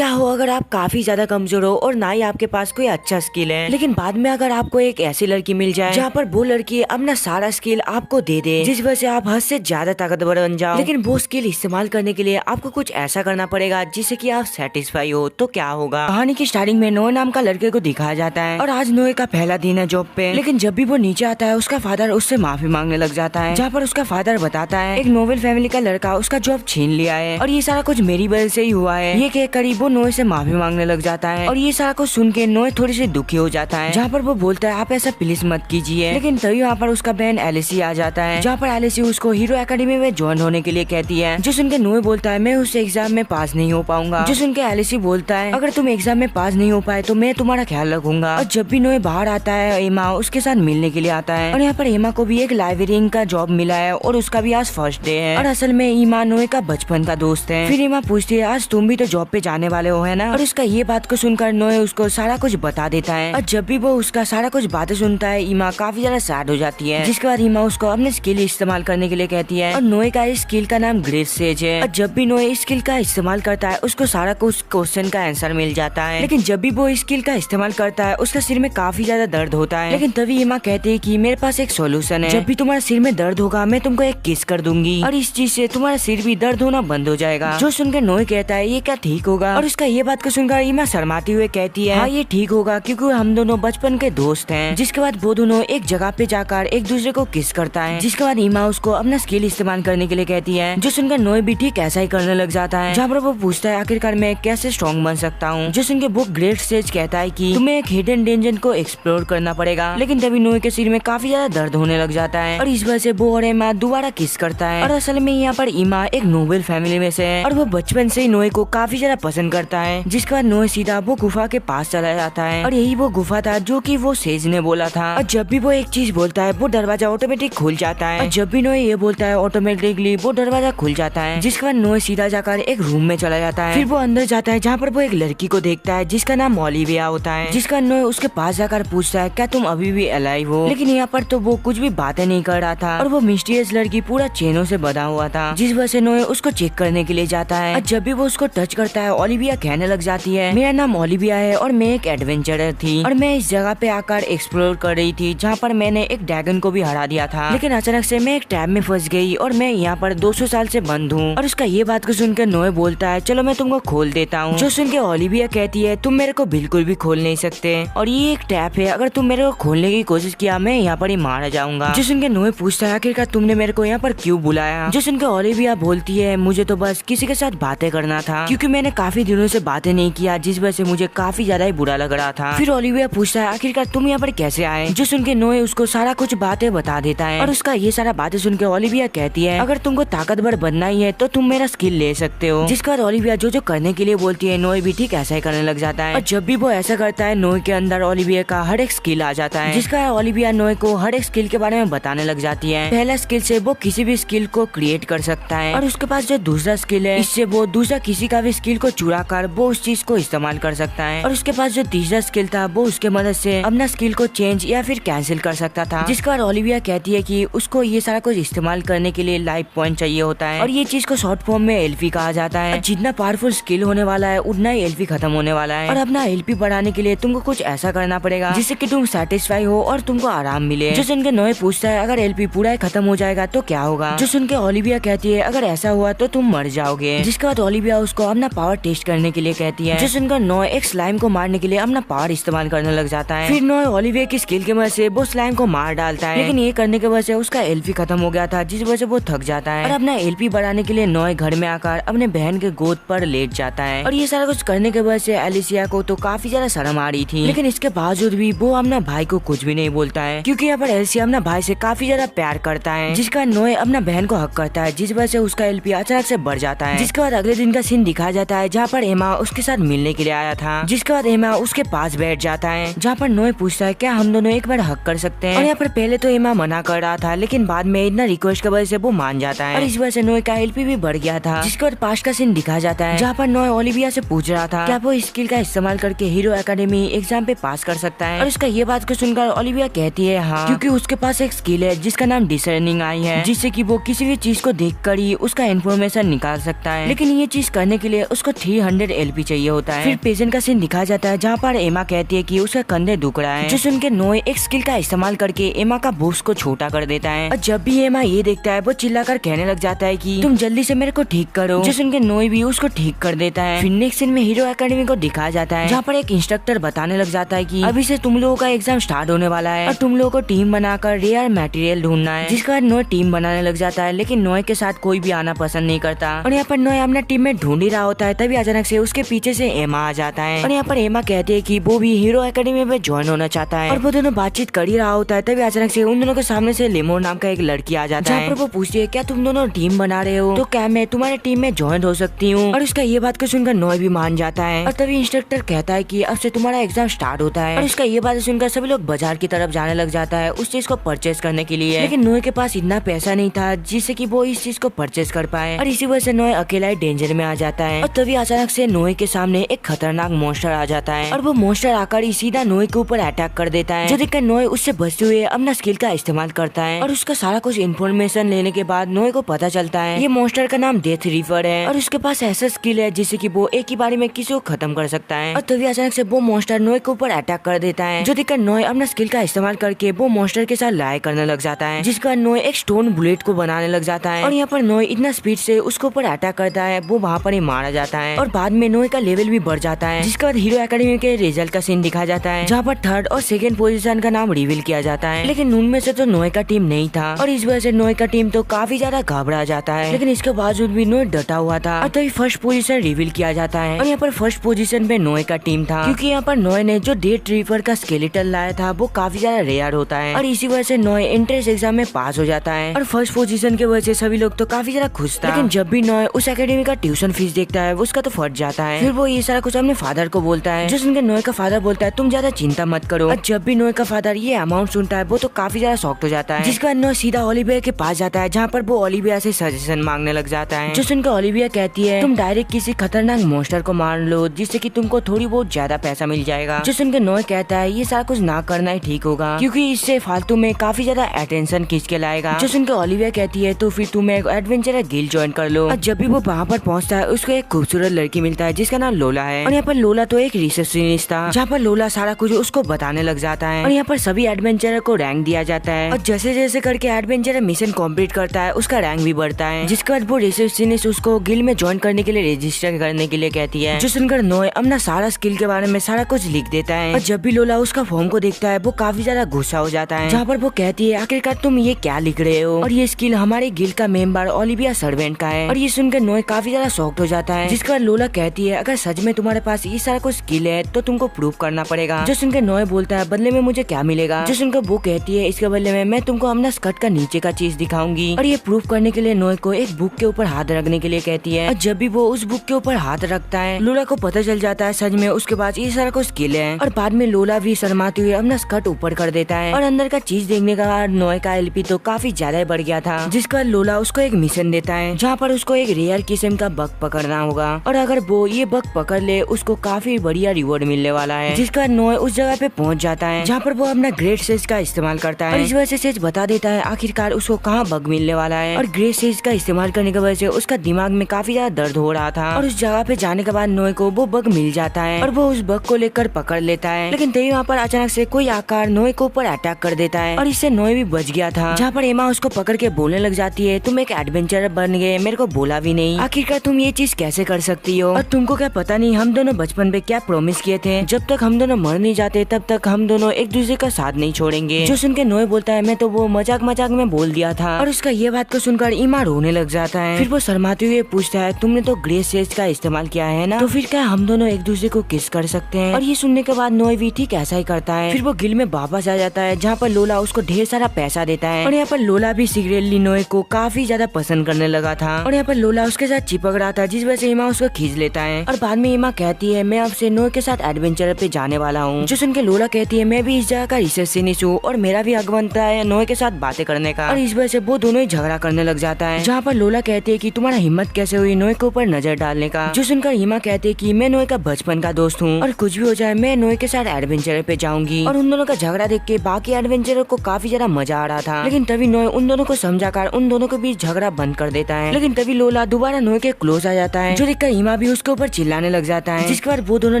क्या हो अगर आप काफी ज्यादा कमजोर हो और ना ही आपके पास कोई अच्छा स्किल है, लेकिन बाद में अगर आपको एक ऐसी लड़की मिल जाए जहाँ पर वो लड़की अपना सारा स्किल आपको दे दे, जिस वजह से आप हद से ज्यादा ताकतवर बन जाओ, लेकिन वो स्किल इस्तेमाल करने के लिए आपको कुछ ऐसा करना पड़ेगा जिससे कि आप सेटिस्फाई हो, तो क्या होगा। कहानी की स्टार्टिंग में नोए नाम का लड़के को दिखाया जाता है और आज नोए का पहला दिन है जॉब पे। लेकिन जब भी वो नीचे आता है उसका फादर उससे माफी मांगने लग जाता है, जहाँ पर उसका फादर बताता है एक नोबेल फैमिली का लड़का उसका जॉब छीन लिया है और ये सारा कुछ मेरी वजह से ही हुआ है। ये कह कर वो नोए से माफी मांगने लग जाता है और ये सारा कुछ सुन के नोए थोड़ी सी दुखी हो जाता है, जहाँ पर वो बोलता है आप ऐसा प्लीज मत कीजिए। लेकिन तभी वहाँ पर उसका बहन एलिसी आ जाता है, जहाँ पर एलिसी उसको हीरो एकेडमी में ज्वाइन होने के लिए कहती है, जो सुन के नोए बोलता है मैं उस एग्जाम में पास नहीं हो पाऊंगा। जो सुन के एलिसी बोलता है अगर तुम एग्जाम में पास नहीं हो पाए तो मैं तुम्हारा ख्याल रखूंगा। और जब भी नोए बाहर आता है एमा उसके साथ मिलने के लिए आता है और यहाँ पर एमा को भी एक लाइब्रेरियन का जॉब मिला है और उसका भी आज फर्स्ट डे है और असल में ईमा नोए का बचपन का दोस्त है। फिर एमा पूछती है आज तुम भी तो जॉब पे जाने वाले हो है ना, और उसका ये बात को सुनकर नोए उसको सारा कुछ बता देता है। और जब भी वो उसका सारा कुछ बातें सुनता है ईमा काफी ज्यादा सैड हो जाती है, जिसके बाद ईमा उसको अपने स्किल इस्तेमाल करने के लिए कहती है और नोए का इस स्किल का नाम ग्रेट सेज है। और जब भी नोए इस स्किल का इस्तेमाल करता है उसको सारा कुछ क्वेश्चन का आंसर मिल जाता है। लेकिन जब भी वो इस स्किल का इस्तेमाल करता है उसका सिर में काफी ज्यादा दर्द होता है। लेकिन तभी ईमा कहती है कि मेरे पास एक सॉल्यूशन है, जब भी तुम्हारा सिर में दर्द होगा मैं तुमको एक किस कर दूंगी और इस चीज से तुम्हारा सिर भी दर्द होना बंद हो जाएगा। जो सुनकर नोए कहता है ये क्या ठीक होगा, और उसका ये बात को सुनकर ईमा शर्माती हुए कहती है हाँ ये ठीक होगा क्योंकि हम दोनों बचपन के दोस्त हैं। जिसके बाद वो दोनों एक जगह पे जाकर एक दूसरे को किस करता है, जिसके बाद ईमा उसको अपना स्किल इस्तेमाल करने के लिए कहती है, जो सुनकर नोए भी ठीक ऐसा ही करने लग जाता है। जहाँ पर वो पूछता है आखिरकार मैं कैसे स्ट्रॉन्ग बन सकता हूँ, जो सुनकर वो ग्रेट सेज कहता है कि तुम्हें एक हिडन डेंजन को एक्सप्लोर करना पड़ेगा। लेकिन तभी नोए के सिर में काफी ज्यादा दर्द होने लग जाता है और इस वजह से वो और ईमा दोबारा किस करता है। और असल में यहाँ पर ईमा एक नोबेल फैमिली में से है और वो बचपन से ही नोए को काफी ज्यादा पसंद करता है। जिसके बाद नोए सीधा वो गुफा के पास चला जाता है और यही वो गुफा था जो कि वो सेज ने बोला था। और जब भी वो एक चीज बोलता है वो दरवाजा ऑटोमेटिक खुल जाता है और जब भी नोए ये बोलता है ऑटोमेटिकली वो दरवाजा खुल जाता है। जिसके बाद नोए सीधा जाकर एक रूम में चला जाता है। फिर वो अंदर जाता है जहाँ पर वो एक लड़की को देखता है जिसका नाम ओलिविया होता है। जिसका नोए उसके पास जाकर पूछता है क्या तुम अभी भी अलाइव हो, लेकिन यहाँ पर तो वो कुछ भी बातें नहीं कर रहा था और वो मिस्टीरियस लड़की पूरा चेनों से बंधा हुआ था, जिस वजह से नोए उसको चेक करने के लिए जाता है। और जब भी वो उसको टच करता है ओलिविया कहने लग जाती है मेरा नाम ओलिविया है और मैं एक एडवेंचरर थी और मैं इस जगह पे आकर एक्सप्लोर कर रही थी जहाँ पर मैंने एक ड्रैगन को भी हरा दिया था, लेकिन अचानक से मैं एक टैब में फंस गई और मैं यहाँ पर 200 साल से बंद हूँ। और उसका ये बात को सुनकर नोए बोलता है चलो मैं तुमको खोल देता हूँ। जो सुन के ओलिविया कहती है तुम मेरे को बिल्कुल भी खोल नहीं सकते और ये एक टैब है, अगर तुम मेरे को खोलने की कोशिश किया मैं यहाँ पर ही मारा जाऊंगा। जो सुन के नोए पूछता है आखिरकार तुमने मेरे को यहाँ पर क्यों बुलाया। जो सुन के ओलिविया बोलती है मुझे तो बस किसी के साथ बातें करना था क्योंकि मैंने काफी दिनों से बातें नहीं किया, जिस वजह से मुझे काफी ज्यादा ही बुरा लग रहा था। फिर ओलिविया पूछता है आखिरकार तुम यहाँ पर कैसे आए। जो सुन के नोए उसको सारा कुछ बातें बता देता है और उसका ये सारा बातें सुन के ओलिविया कहती है अगर तुमको ताकतवर बनना ही है तो तुम मेरा स्किल ले सकते हो। जिसके बाद ओलिविया जो जो करने के लिए बोलती है नोए भी ठीक ऐसा ही करने लग जाता है और जब भी वो ऐसा करता है नोए के अंदर ओलिविया का हर एक स्किल आ जाता है, जिसका ओलिविया नोए को हर एक स्किल के बारे में बताने लग जाती है। पहला स्किल से वो किसी भी स्किल को क्रिएट कर सकता है और उसके पास जो दूसरा स्किल है इससे वो दूसरा किसी का भी स्किल को चुरा कर वो उस चीज को इस्तेमाल कर सकता है। और उसके पास जो तीसरा स्किल था वो उसके मदद से अपना स्किल को चेंज या फिर कैंसिल कर सकता था। जिसका ओलिविया कहती है कि उसको ये सारा कुछ इस्तेमाल करने के लिए लाइफ पॉइंट चाहिए होता है और ये चीज को शॉर्ट फॉर्म में एलपी कहा जाता है। जितना पावरफुल स्किल होने वाला है उतना ही एलपी खत्म होने वाला है और अपना एलपी बढ़ाने के लिए तुमको कुछ ऐसा करना पड़ेगा जिससे कि तुम सेटिस्फाई हो और तुमको आराम मिले। जो सुन के नोए पूछता है अगर एलपी पूरा खत्म हो जाएगा तो क्या होगा। जो सुन के ओलिविया कहती है अगर ऐसा हुआ तो तुम मर जाओगे। जिसके बाद ओलिविया उसको अपना पावर टेस्ट करने के लिए कहती है। जो सुनकर नोए एक स्लाइम को मारने के लिए अपना पावर इस्तेमाल करने लग जाता है। फिर नोए ओलिविया की स्किल की वजह से वो स्लाइम को मार डालता है, लेकिन ये करने की वजह से उसका एलपी खत्म हो गया था, जिस वजह से वो थक जाता है और अपना एलपी बढ़ाने के लिए नोए घर में आकर अपने बहन के गोद पर लेट जाता है। और ये सारा कुछ करने के वजह से एलिसिया को तो काफी ज्यादा शर्म आ रही थी, लेकिन इसके बावजूद भी वो अपना भाई को कुछ भी नहीं बोलता है क्योंकि यहाँ पर एलिसिया अपना भाई से काफी ज्यादा प्यार करता है। जिसका नोए अपना बहन को हक करता है, जिस वजह से उसका एलपी अचानक से बढ़ जाता है। जिसके बाद अगले दिन का सीन दिखाया जाता है जहाँ पर एमा उसके साथ मिलने के लिए आया था। जिसके बाद एमा उसके पास बैठ जाता है, जहाँ पर नोए पूछता है क्या हम दोनों एक बार हक कर सकते हैं। और यहाँ पर पहले तो एमा मना कर रहा था, लेकिन बाद में इतना रिक्वेस्ट की वजह से वो मान जाता है और इस वजह से नोए का एलपी भी बढ़ गया था। जिसके बाद पास्ट का सीन दिखाया जाता है जहाँ पर नोए ओलिविया से पूछ रहा था क्या वो स्किल का इस्तेमाल करके हीरो एकेडमी एग्जाम पे पास कर सकता है। और उसका ये बात को सुनकर ओलिविया कहती है हाँ, क्योंकि उसके पास एक स्किल है जिसका नाम डिसर्निंग आई है, जिससे कि वो किसी भी चीज को देखकर ही उसका इन्फॉर्मेशन निकाल सकता है। लेकिन ये चीज करने के लिए उसको 100 LP चाहिए होता है। फिर पेशेंट का सीन दिखाया जाता है जहाँ पर एमा कहती है कि उसका कंधे दुख रहा है, जो सुन के नोए एक स्किल का इस्तेमाल करके एमा का बॉक्स को छोटा कर देता है। और जब भी एमा ये देखता है वो चिल्लाकर कहने लग जाता है कि तुम जल्दी से मेरे को ठीक करो, जो सुन के नोए भी उसको ठीक कर देता है। फिर नेक्स्ट सीन में हीरो एकेडमी को दिखाया जाता है जहाँ पर एक इंस्ट्रक्टर बताने लग जाता है कि अभी से तुम लोगों का एग्जाम स्टार्ट होने वाला है और तुम लोगों को टीम बनाकर रेयर मटेरियल ढूंढना है। जिसके बाद नोए टीम बनाने लग जाता है, लेकिन नोए के साथ कोई भी आना पसंद नहीं करता। और यहाँ पर नोए अपना टीम में ढूंढ ही रहा होता है, तभी अचानक से उसके पीछे से एमा आ जाता है। और यहाँ पर एमा कहती है कि वो भी हीरो एकेडमी में ज्वाइन होना चाहता है। और वो दोनों बातचीत कर ही रहा होता है, तभी अचानक से उन दोनों के सामने से लिमोर नाम का एक लड़की आ जाता है। जहाँ पर वो पूछती है क्या तुम दोनों टीम बना रहे हो, तो क्या मैं तुम्हारे टीम में ज्वाइन हो सकती हूँ। और उसका ये बात को सुनकर नोए भी मान जाता है। और तभी इंस्ट्रक्टर कहता है कि अब से तुम्हारा एग्जाम स्टार्ट होता है। और उसका ये बात सुनकर सभी लोग बाजार की तरफ जाने लग जाता है उस चीज को परचेज करने के लिए, लेकिन नोए के पास इतना पैसा नहीं था जिससे कि वो इस चीज को परचेज कर पाए। और इसी वजह से नोए अकेला ही डेंजर में आ जाता है। और तभी अचानक से नोए के सामने एक खतरनाक मॉन्स्टर आ जाता है और वो मॉन्स्टर आकर ही सीधा नोए के ऊपर अटैक कर देता है, जो देखकर नोए उससे बचते हुए अपना स्किल का इस्तेमाल करता है। और उसका सारा कुछ इन्फॉर्मेशन लेने के बाद नोए को पता चलता है ये मॉन्स्टर का नाम डेथ रीपर है और उसके पास ऐसा स्किल है जिससे कि वो एक ही बारी में किसी को खत्म कर सकता है। और तभी अचानक से वो मॉन्स्टर नोए के ऊपर अटैक कर देता है, जो देखकर नोए अपना स्किल का इस्तेमाल करके वो मॉन्स्टर के साथ लड़ाई करने लग जाता है, जिसका नोए एक स्टोन बुलेट को बनाने लग जाता है। और यहाँ पर नोए इतना स्पीड से उसके ऊपर अटैक करता है वो वहाँ पर ही मारा जाता है। और बाद में नोए का लेवल भी बढ़ जाता है, जिसके बाद हीरो एकेडमी के रिजल्ट का सीन दिखाया जाता है जहाँ पर थर्ड और सेकंड पोजीशन का नाम रिवील किया जाता है, लेकिन उनमें से तो नोए का टीम नहीं था। और इस वजह से नोए का टीम तो काफी ज्यादा घबरा जाता है, लेकिन इसके बावजूद भी नोए डटा हुआ था। और तभी फर्स्ट पोजीशन रिवील किया जाता है और यहाँ पर फर्स्ट पोजीशन पे नोए का टीम था, क्योंकि यहाँ पर नोए ने जो डेथ रीपर का स्केलेटन लाया था वो काफी ज्यादा रेयर होता है। और इसी वजह से नोए एंट्रेंस एग्जाम में पास हो जाता है और फर्स्ट पोजीशन की वजह से सभी लोग तो काफी ज्यादा खुश था। लेकिन जब भी नोए उस एकेडमी का ट्यूशन फीस देखता है उसका तो फट जाता है। फिर वो ये सारा कुछ अपने फादर को बोलता है, जो सुनकर नोए का फादर बोलता है तुम ज्यादा चिंता मत करो। और जब भी नोए का फादर ये अमाउंट सुनता है वो तो काफी ज्यादा शॉक्ड हो जाता है, जिसके बाद नोए सीधा ओलिविया के पास जाता है जहाँ पर वो ओलिविया से सजेशन मांगने लग जाता है, जो सुनकर ओलिविया कहती है तुम डायरेक्ट किसी खतरनाक मॉन्स्टर को मार लो जिससे कि तुमको थोड़ी बहुत ज्यादा पैसा मिल जाएगा। जो सुनकर नोए कहता है ये सारा कुछ ना करना ही ठीक होगा, क्योंकि इससे फालतू में काफी ज्यादा अटेंशन खींच के लाएगा। जो सुनकर ओलिविया कहती है तो फिर तुम एक एडवेंचरर गिल्ड ज्वाइन कर लो। और जब भी वो वहाँ पर पहुँचता है उसको एक खूबसूरत लड़की मिलता है जिसका नाम लोला है। और यहाँ पर लोला तो एक रिसेप्शनिस्ट था, जहाँ पर लोला सारा कुछ उसको बताने लग जाता है। और यहाँ पर सभी एडवेंचरर को रैंक दिया जाता है और जैसे जैसे करके एडवेंचरर मिशन कंप्लीट करता है उसका रैंक भी बढ़ता है, जिसके बाद वो रिसेप्शनिस्ट उसको गिल्ड में ज्वाइन करने के लिए रजिस्टर करने के लिए कहती है। जो सुनकर नोए अपना सारा स्किल के बारे में सारा कुछ लिख देता है। और जब भी लोला उसका फॉर्म को देखता है वो काफी ज्यादा गुस्सा हो जाता है, जहाँ पर वो कहती है आखिरकार तुम ये क्या लिख रहे हो, और ये स्किल हमारे गिल्ड का मेंबर ओलिविया सर्वेंट का है। और ये सुनकर नोए काफी ज्यादा शॉक्ड हो जाता है, जिसके बाद लोला कहती है अगर सच में तुम्हारे पास ये सारा कुछ स्किल है तो तुमको प्रूव करना पड़ेगा। जो सुनकर नोए बोलता है बदले में मुझे क्या मिलेगा। जो सुनकर वो कहती है इसके बदले में मैं तुमको अपना स्कर्ट का नीचे का चीज दिखाऊंगी। और ये प्रूव करने के लिए नोए को एक बुक के ऊपर हाथ रखने के लिए कहती है। और जब भी वो उस बुक के ऊपर हाथ रखता है लोला को पता चल जाता है सच में उसके पास ये सारा कुछ स्किल है। और बाद में लोला भी शर्माते हुए अपना स्कर्ट ऊपर कर देता है और अंदर का चीज देखने का बाद नोए का एलपी तो काफी ज्यादा बढ़ गया था, जिसका लोला उसको एक मिशन देता है जहाँ पर उसको एक रेयर किस्म का बग पकड़ना होगा, और अगर वो ये बग पकड़ ले उसको काफी बढ़िया रिवॉर्ड मिलने वाला है। जिसका नोए उस जगह पे पहुँच जाता है जहाँ पर वो अपना ग्रेट सेज का इस्तेमाल करता है और इस वजह से सेज बता देता है आखिरकार उसको कहाँ बग मिलने वाला है। और ग्रेट सेज का इस्तेमाल करने की वजह से उसका दिमाग में काफी ज्यादा दर्द हो रहा था, और उस जगह पे जाने के बाद नोए को वो बग मिल जाता है और वो उस बग को लेकर पकड़ लेता है। लेकिन तभी वहाँ पर अचानक से कोई आकार नोए के ऊपर अटैक कर देता है और इससे नोए भी बच गया था, जहाँ पर एमा उसको पकड़ के बोलने लग जाती है तुम एक एडवेंचरर बन गए, मेरे को बोला भी नहीं, आखिरकार तुम ये चीज कैसे कर सकती हो। और तुमको क्या पता नहीं हम दोनों बचपन पे क्या प्रॉमिस किए थे, जब तक हम दोनों मर नहीं जाते तब तक हम दोनों एक दूसरे का साथ नहीं छोड़ेंगे। जो सुन के नोए बोलता है मैं तो वो मजाक मजाक में बोल दिया था, और उसका ये बात को सुनकर ईमा रोने लग जाता है। फिर वो शर्माते हुए पूछता है तुमने तो ग्रेट सेज का इस्तेमाल किया है ना, तो फिर क्या हम दोनों एक दूसरे को किस कर सकते हैं। और ये सुनने के बाद नोए भी ठीक ऐसा ही करता है। फिर वो गिल में वापस आ जाता है जहाँ पर लोला उसको ढेर सारा पैसा देता है, और यहाँ पर लोला भी सीक्रेटली नोए को काफी ज्यादा पसंद करने लगा था, और यहाँ पर लोला उसके साथ चिपक रहा था जिस वजह से ईमा उसको खींच लेता है। और बाद में ईमा कहती है मैं अब से नोए के साथ एडवेंचर पे जाने वाला हूँ। जो सुन के लोला कहती है मैं भी इस जगह का रिसेप्शनिस्ट हूँ और मेरा भी हक बनता है नोए के साथ बातें करने का, और इस वजह से वो दोनों ही झगड़ा करने लग जाता है, जहाँ पर लोला कहती है कि तुम्हारा हिम्मत कैसे हुई नोए के ऊपर नजर डालने का। जो सुनकर ईमा कहती है कि मैं नोए का बचपन का दोस्त हूँ और कुछ भी हो जाए मैं नोए के साथ एडवेंचर पे जाऊंगी। और उन दोनों का झगड़ा देख के बाकी एडवेंचर को काफी ज्यादा मजा आ रहा था, लेकिन तभी नोए उन दोनों को समझाकर उन दोनों के बीच झगड़ा बंद कर देता है। लेकिन तभी लोला दोबारा नोए के क्लोज आ जाता है, जो देखकर ईमा भी उसके ऊपर चिल्लाने लग जाता है, जिसके बाद वो दोनों